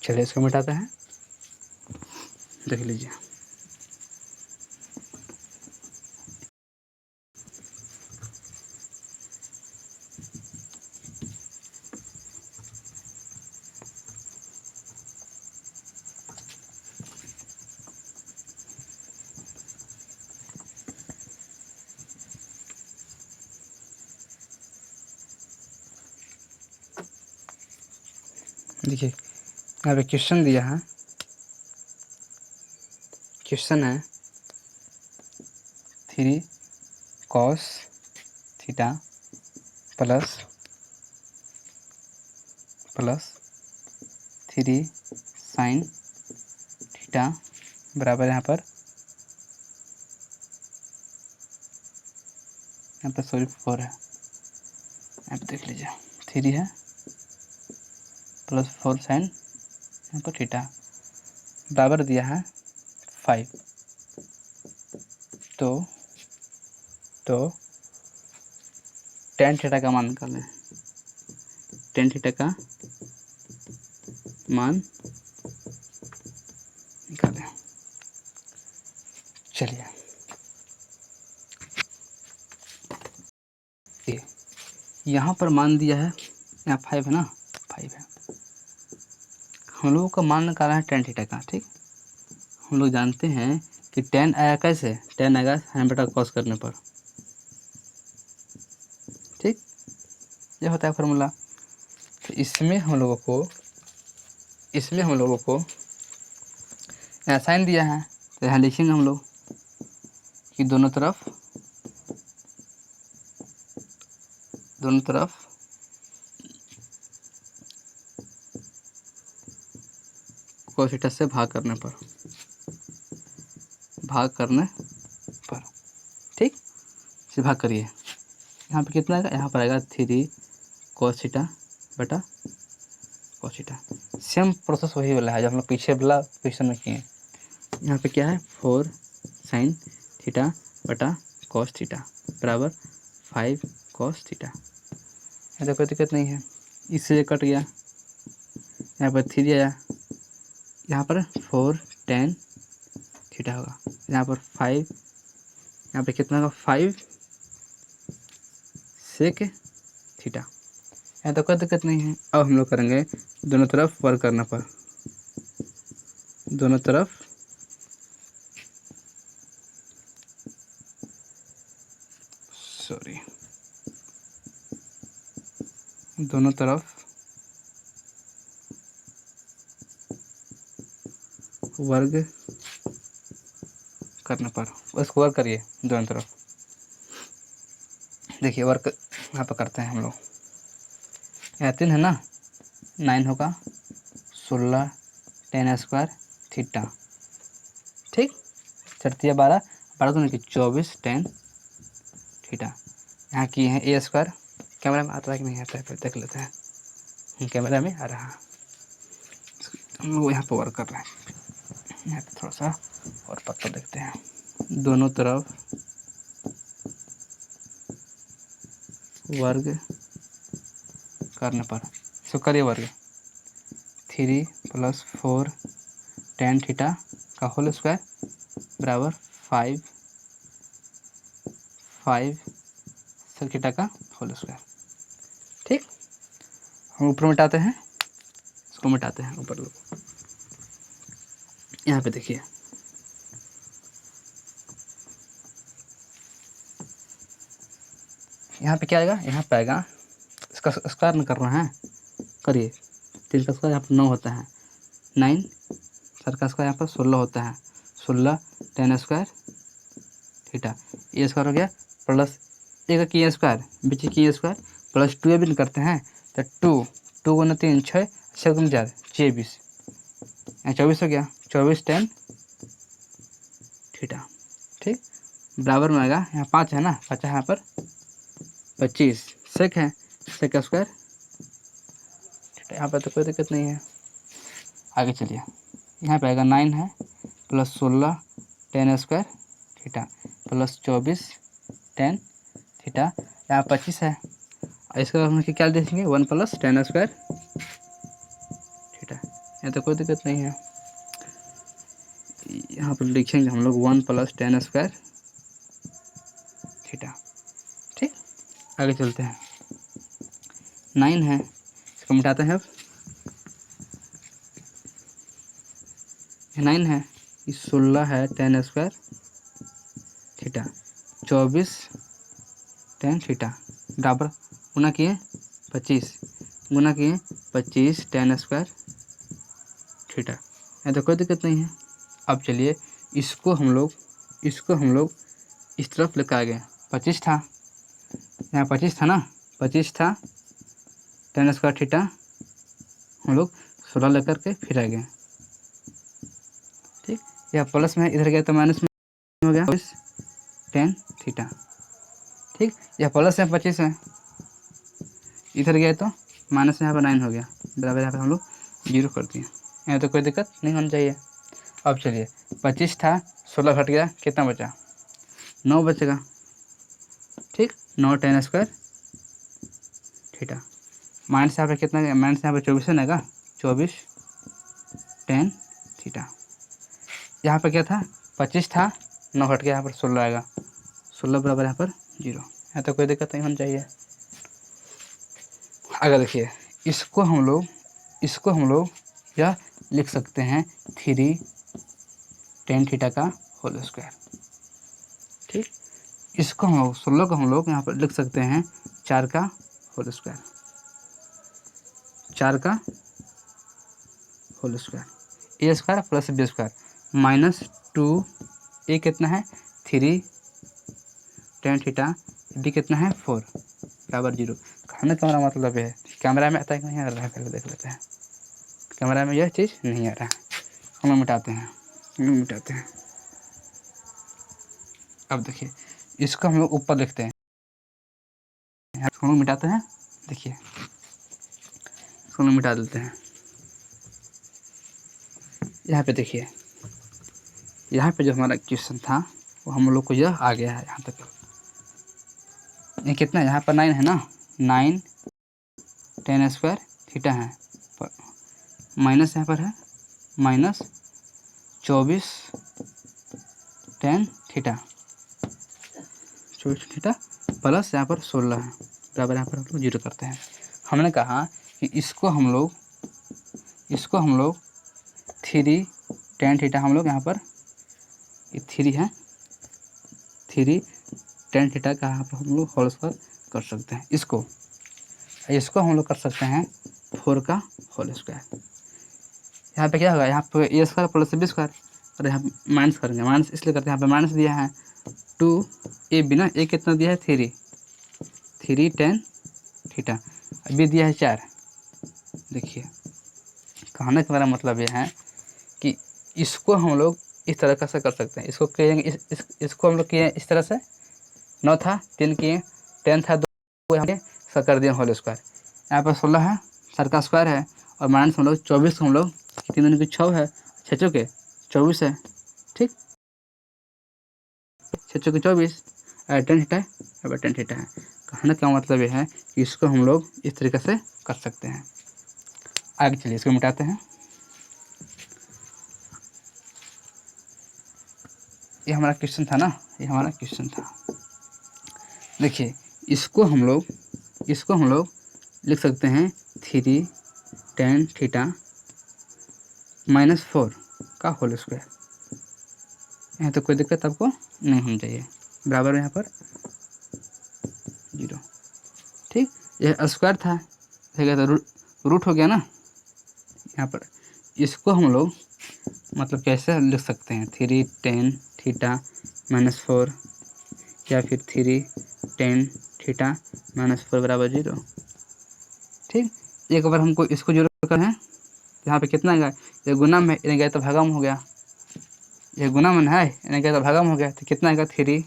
चलिए इसको मिटाते हैं, देख लीजिए देखिए यहाँ पे क्वेश्चन दिया है, क्वेश्चन है 3 cos theta plus 3 sin theta बराबर यहाँ पर 4 है, यहाँ पे देख लीजिए 3 है प्लस 4 sin यहाँ पर थीटा बराबर दिया है 5, तो tan थीटा का मान निकालें, tan थीटा का मान निकालें। चलिए यहाँ पर मान दिया है, यहाँ 5 है ना, 5 है, हम लोगों का मान निकाला है tan थीटा का। ठीक, हम लोग जानते हैं कि tan आया कैसे, tan आएगा sin बटा cos करने पर, ठीक, ये होता है फार्मूला। तो इसमें हम लोगों को यहाँ साइन दिया है तो यहाँ लिखेंगे हम लोग कि दोनों तरफ cos थीटा से भाग करने पर ठीक, से भाग करिए। यहाँ पे कितना आएगा, यहाँ पर आएगा 3 cos थीटा बटा cos थीटा। सेम प्रोसेस वही वाला है जो हम लोग पीछे वाला क्वेश्चन में किए। यहाँ पे क्या है 4 sin थीटा बटा cos थीटा बराबर 5 cos थीटा। ऐसा कोई दिक्कत नहीं है, इससे ये कट गया, यहाँ पर 3 आया, यहाँ पर 4 tan थीटा होगा, यहाँ पर 5, यहाँ पे कितना होगा 5 sec थीटा। यहाँ तो कोई दिक्कत नहीं है। अब हम लोग करेंगे दोनों तरफ वर्ग करने पर, दोनों तरफ वर्ग करने पर, उसको वर्ग करिए दोनों तरफ। देखिए वर्ग यहाँ पर करते हैं हम लोग, यहाँ 3 है ना, 9 होगा 16 tan स्क्वायर थीटा, ठीक, 4 12 12 तो नहीं 24 tan थीटा। यहाँ किए हैं a स्क्वायर, कैमरा में आता है कि नहीं आता है फिर देख लेते हैं, कैमरा में आ रहा है। हम लोग यहाँ पर वर्क कर रहे हैं, यहाँ पे थोड़ा सा और पक्का देखते हैं। दोनों तरफ वर्ग करने पर, सो करिए वर्ग 3 + 4 tan थीटा का होल स्क्वायर बराबर 5 sec थीटा का होल स्क्वायर। ठीक, हम ऊपर मिटाते हैं, इसको मिटाते हैं ऊपर लोग। यहाँ पे देखिए यहाँ पे क्या आएगा, यहाँ पे आएगा, इसका स्क्वायर में करना है, करिए 3 का स्क्वायर यहाँ पर 9 होता है, 9 4 का स्क्वायर यहाँ पर 16 होता है, 16 tan स्क्वायर थीटा, ये स्क्वायर हो गया प्लस एक की स्क्वायर बीच की स्क्वायर प्लस 2 भी करते हैं तो 2 गुना 3 6 6 गुना 4 24, यहाँ 24 हो गया, 24 tan थीटा। ठीक, बराबर में आएगा, यहाँ 5 है ना, 5 है यहाँ पर 25 सेक है, सेक का स्क्वायर थीटा। यहाँ पर तो कोई दिक्कत नहीं है। आगे चलिए, यहाँ पे आएगा 9 है plus 16 tan square theta plus 24 tan theta, यहाँ 25 है, इसका हम क्या देखेंगे 1 + tan स्क्वायर थीटा। यहाँ तो कोई दिक्कत नहीं है, यहाँ पर लिखेंगे हम लोग 1 + tan स्क्वायर थीटा। ठीक, आगे चलते हैं, 9 है, इसको मिटाते हैं। अब 9 है, 16 है tan square theta, 24 tan theta बराबर गुना किए 25 गुना किए 25 tan स्क्वायर थीटा। यहाँ तो कोई दिक्कत नहीं है। अब चलिए इसको हम लोग इस तरफ लेकर आ गए, 25 था, यहाँ 25 था ना, 25 था tan स्क्वायर थीटा, हम लोग 16 लेकर के फिर आ गए। ठीक, यह प्लस में इधर गया तो माइनस में हो गया 25 tan थीटा। ठीक, यह प्लस है 25 है, इधर गया तो माइनस, यहाँ पर 9 हो गया, बराबर यहाँ पर हम लोग 0 कर दिए। यहाँ तो कोई दिक्कत नहीं होनी चाहिए। अब चलिए 25 था, 16 घट गया, कितना बचा 9 बचेगा। ठीक, 9 tan स्क्वायर थीटा, माइनस यहाँ पर कितना गया, माइनस यहाँ पर 24 है ना, 24 tan थीटा। यहाँ पर क्या था 25 था, 9 घट गया, यहाँ पर 16 आएगा, 16 बराबर यहाँ पर 0। यहाँ तो कोई दिक्कत नहीं होनी चाहिए। अगर देखिए इसको हम लोग यह लिख सकते हैं 3 tan थीटा का होल स्क्वायर। ठीक, इसको हम लोग 16 को हम लोग यहाँ पर लिख सकते हैं 4 का होल स्क्वायर, 4 का whole square, a square plus b square, -2 a कितना है 3 tan थीटा, बी कितना है 4 बराबर 0। कहने का हमारा मतलब है कैमरा में आता है कि नहीं आ रहा है, पहले देख लेते हैं। कैमरा में यह चीज़ नहीं आ रहा है, हम लोग मिटाते हैं। अब देखिए इसको हम लोग ऊपर लिखते हैं, हम लोग मिटाते हैं। देखिए इसको हम लोग मिटा देते हैं। यहाँ पे देखिए, यहाँ पे जो हमारा क्वेश्चन था वो हम लोग को यह आ गया है यहाँ तक। ये कितना है, यहाँ पर 9 है ना, 9 tan स्क्वायर थीटा है, माइनस यहाँ पर है -24 tan थीटा, 24 थीटा प्लस यहाँ पर 16 है बराबर, यहाँ पर हम लोग 0 करते हैं। हमने कहा कि इसको हम लोग 3 tan थीटा हम लोग यहाँ पर, ये 3 है, 3 tan थीटा का यहाँ पर हम लोग होल स्क्वायर कर सकते हैं। इसको हम लोग कर सकते हैं 4 का होल स्क्वायर। यहाँ पे क्या होगा, यहाँ पे ए स्क्वायर प्लस बी स्क्वायर, और यहाँ माइनस करेंगे, माइनस इसलिए करते हैं, यहाँ पे माइनस दिया है 2 ए बी ना, ए कितना दिया है 3 tan थीटा, बी दिया है 4। देखिए कहने का मेरा मतलब यह है कि इसको हम लोग इस तरह से कर सकते हैं। इसको कहेंगे इसको हम लोग किए इस तरह से, 9 था 3 किए, 10 था 2 हमने इसका कर दिया होल स्क्वायर। यहाँ पर 16 है, 4 का स्क्वायर है, और माइनस हम लोग 24 को हम लोग 3 दूनी की 6 है, 6 चौके 24 है, ठीक, 6 चौके 24, tan थीटा है, अब tan थीटा है। कहने का मतलब यह है कि इसको हम लोग इस तरीके से कर सकते हैं। आगे चलिए इसको मिटाते हैं। ये हमारा क्वेश्चन था ना, ये हमारा क्वेश्चन था। देखिए इसको हम लोग लिख सकते हैं 3 tan थीटा -4 का होल स्क्वायर। यहाँ तो कोई दिक्कत आपको नहीं होनी चाहिए, बराबर यहाँ पर 0, ठीक। यह स्क्वायर था, तो रूट हो गया ना यहाँ पर। इसको हम लोग मतलब कैसे लिख सकते हैं, 3 tan थीटा -4 या फिर 3 tan थीटा -4 बराबर 0, ठीक। एक बार हमको इसको 0 करना है, यहाँ पे कितना आएगा, ये गुणम है, इन्हें गया तो भागम हो गया, ये गुणन है, इन्हें गया तो भागम हो गया, तो कितना आएगा 3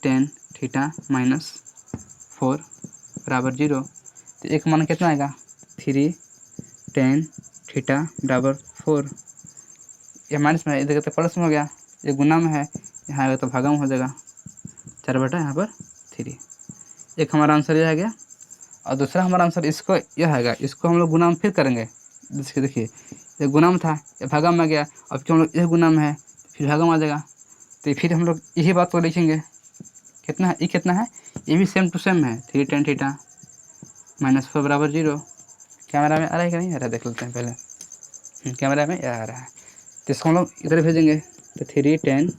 tan थीटा -4 बराबर 0। तो एक मान कितना आएगा 3 tan थीटा बराबर 4, ये माइनस में है, इधर तो प्लस में हो गया, ये गुना में है, यहाँ आएगा तो भागम हो जाएगा, 4 बटा यहाँ पर 3। एक हमारा आंसर यह आ गया। और दूसरा हमारा आंसर इसको यह आएगा, इसको हम लोग गुना में फिर करेंगे। देखिए ये गुना में था, ये भागम में गया, अब क्यों हम लोग यह गुना में है, फिर भागम आ जाएगा, तो फिर हम लोग यही बात को लिखेंगे। कितना है, ये कितना है, ये भी सेम टू सेम है, 3 tan थीटा -4 बराबर 0। कैमरा में आ रहा है कि नहीं आ रहा है, देख लेते हैं पहले। कैमरा में आ रहा है, तो इसको हम लोग इधर भेजेंगे, तो 3 tan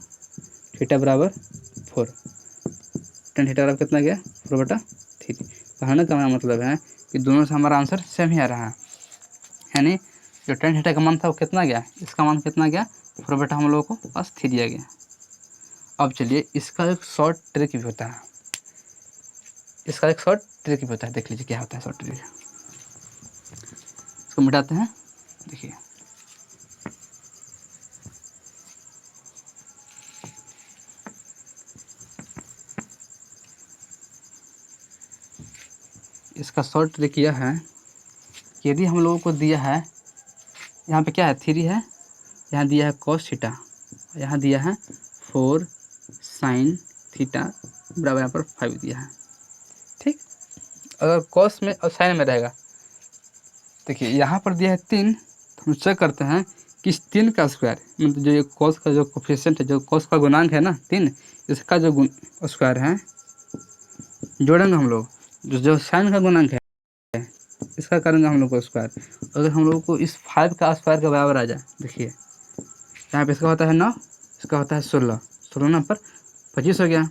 थीटा बराबर 4, tan थीटा बराबर कितना गया 4 बटा 3। कहने का मतलब है कि दोनों से हमारा आंसर सेम ही आ रहा है, यानी जो tan थीटा का मान था वो कितना गया, इसका मान कितना गया 4 बटा हम लोगों को पास 3 दिया गया। अब चलिए इसका एक शॉर्ट ट्रिक भी होता है, देख लीजिए क्या होता है शॉर्ट ट्रिक। इसको मिटाते हैं। देखिए इसका शॉर्ट ट्रिक यह है कि यदि हम लोगों को दिया है, यहाँ पे क्या है 3 है, यहाँ दिया है cos थीटा, यहाँ दिया है 4 sin थीटा बराबर यहाँ पर 5 दिया है, ठीक। अगर cos में और sin में रहेगा, देखिए यहाँ पर दिया है 3, तो हम चेक करते हैं कि इस 3 का स्क्वायर, मतलब जो ये cos का जो कोफिशिएंट है, जो cos का गुणांक है ना 3, इसका जो स्क्वायर है जोड़ेंगे हम लोग, जो sin का गुणांक है इसका करेंगे हम लोग को स्क्वायर। अगर हम लोग को इस 5 का स्क्वायर के बराबर आ जाए, देखिए यहाँ पे इसका होता है 9, इसका होता है 16, 16 ना पर 25 हो गया,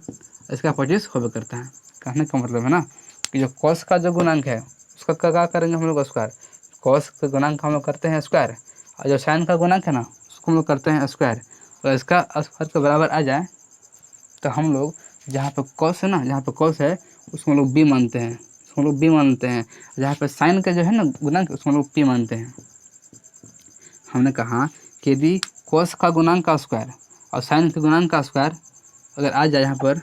इसका 25 होबे करता है। कहने का मतलब है ना कि जो cos का जो गुणांक है उसका क्या करेंगे हम लोग स्क्वायर, cos का गुणांक हम लोग करते हैं स्क्वायर, और जो sin का गुणांक है ना उसको हम लोग करते हैं स्क्वायर, और इसका स्क्वायर के बराबर आ जाए तो हम लोग जहाँ पर कॉस है ना, जहाँ पर कॉस है उसको हम लोग बी मानते हैं, उसको हम लोग बी मानते हैं। जहाँ पर साइन का जो है ना गुणांक उसको हम लोग पी मानते हैं। हमने कहा कि यदि कॉस का गुणांक का स्क्वायर और साइन के गुणांक का स्क्वायर अगर आ जाए, यहाँ पर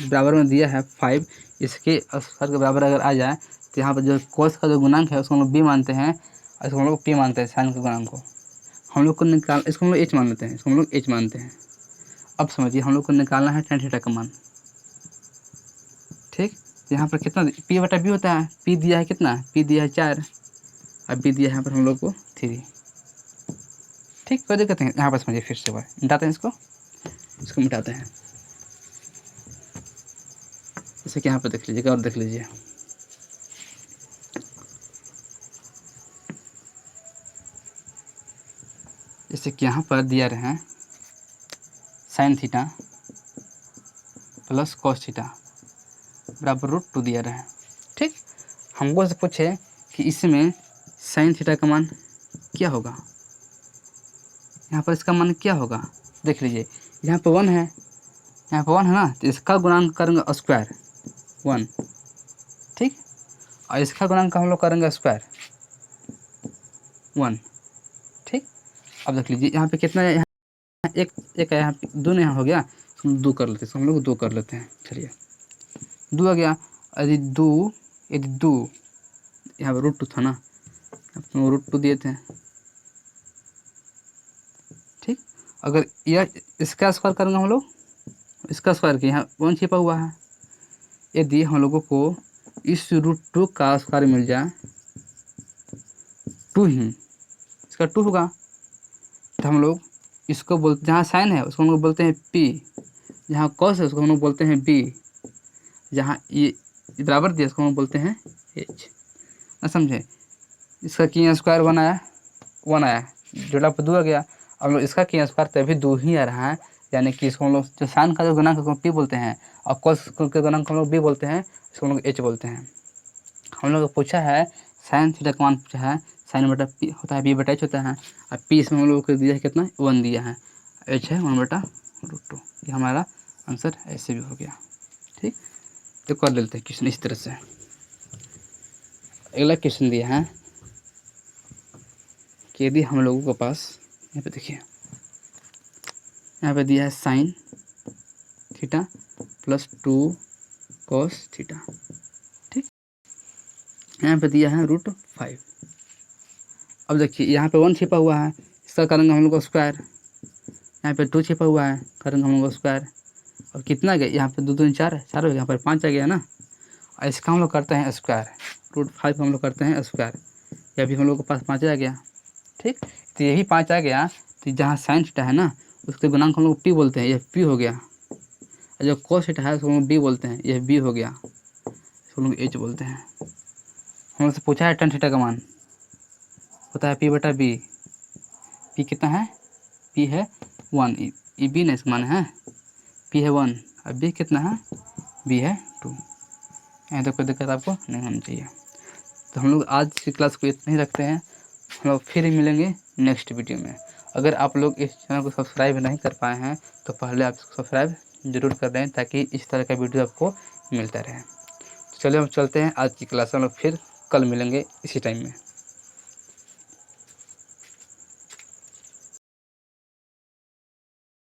बराबर में दिया है 5, इसके स्क्वायर के बराबर अगर आ जाए तो यहाँ पर जो कॉस का जो गुणांक है उसको हम लोग बी मानते हैं और इसको हम लोग पी मानते हैं, साइन के गुणांक को। हम लोग को निकाल, इसको हम लोग एच मान लेते हैं, इसको हम लोग एच मानते हैं। अब समझिए हम लोग को निकालना है tan थीटा का मान। ठीक, यहाँ पर कितना पी बटा बी होता है, पी दिया है कितना, पी दिया है 4 और बी दिया है यहाँ पर हम लोग को 3। ठीक, कोई दिक्कत नहीं। यहाँ पर समझिए फिर से बार मिटाते हैं इसको मिटाते हैं। जैसे कि यहाँ पर देख लीजिएगा और देख लीजिए, जैसे कि यहाँ पर दिया रहे हैं sign theta plus cos theta बराबर √2 दिया रहे हैं। ठीक, हमको से पूछे कि इसमें साइन थीटा का मान क्या होगा, यहाँ पर इसका मान क्या होगा। देख लीजिए यहाँ पर 1 है, यहाँ पर 1 है ना, तो इसका गुणांक करेंगे स्क्वायर 1। ठीक, और इसका गुणांक हम लोग करेंगे स्क्वायर 1। ठीक, अब देख लीजिए यहाँ पे कितना है, यहाँ एक है, यहाँ पे 2 यहाँ हो गया, हम 2 कर लेते हैं, हम लोग 2 कर लेते हैं। चलिए 2 आ गया, यदि 2 यहाँ पर √2 था ना, √2 दिए थे। ठीक, अगर यह इसका स्क्वायर करेंगे हम लोग, इसका स्क्वायर के यहाँ 1 छिपा हुआ है। यदि हम लोगों को इस √2 का स्क्वायर मिल जाए 2 ही, इसका 2 होगा, तो हम लोग इसको बोलते, जहाँ साइन है उसको हम लोग बोलते हैं पी, जहाँ कॉस है उसको हम लोग बोलते हैं बी, जहाँ ये बराबर दिया उसको हम लोग बोलते हैं एच। ना समझे, इसका की स्क्वायर 1 आया, जोड़ा पर 2 आ गया। अब लोग इसका की स्क्वायर तभी 2 ही आ रहा है, यानी कि इसको हम लोग जो साइन का जो गुणांक है पी बोलते हैं और कॉस के गुणांक हम लोग बी बोलते हैं, इसको हम लोग एच बोलते हैं। हम लोग को पूछा है साइन थीटा का मान पूछा है, साइन बटा पी होता है, बी बटा एच होता है, और पी इसमें हम लोग को दिया है कितना 1 दिया है, एच है 1 बटा √2। ये हमारा आंसर ऐसे भी हो गया। ठीक, तो कर लेते हैं क्वेश्चन इस तरह से। अगला क्वेश्चन दिया है कि यदि हम लोगों के पास, यहाँ पे देखिए यहाँ पे दिया है sign theta plus 2 cos theta. ठीक, यहाँ पे दिया है √5। अब देखिए यहाँ पे 1 छिपा हुआ है, इसका करेंगे हम लोग को स्क्वायर, यहाँ पे 2 छिपा हुआ है, करेंगे हम लोग को स्क्वायर, और कितना गया यहाँ पे 2 2 4 हो गया, यहाँ पर 5 आ गया ना, और इसका हम लोग करते हैं स्क्वायर, √5 हम लोग करते हैं स्क्वायर, या भी हम लोग के पास 5 आ गया। ठीक, तो यही 5 आ गया, तो जहाँ साइन थीटा है ना उसके गुणांक हम लोग पी बोलते हैं, यह पी हो गया, और जो कॉस थीटा है उसको हम लोग बी बोलते हैं, यह बी हो गया, इसको हम लोग एच बोलते हैं। हम लोग से पूछा है tan थीटा का मान होता है पी बटा बी, पी कितना है, पी है 1, ये बी ना इसका मान है, पी है 1 और बी कितना है, बी है 2। यहाँ तक कोई दिक्कत आपको नहीं होनी चाहिए। तो हम लोग आज की क्लास को इतना ही रखते हैं, हम लोग फिर मिलेंगे नेक्स्ट वीडियो में। अगर आप लोग इस चैनल को सब्सक्राइब नहीं कर पाए हैं तो पहले आप इसको सब्सक्राइब जरूर कर दें, ताकि इस तरह का वीडियो आपको मिलता रहे। तो चलिए हम चलते हैं, आज की क्लास में हम लोग फिर कल मिलेंगे इसी टाइम में।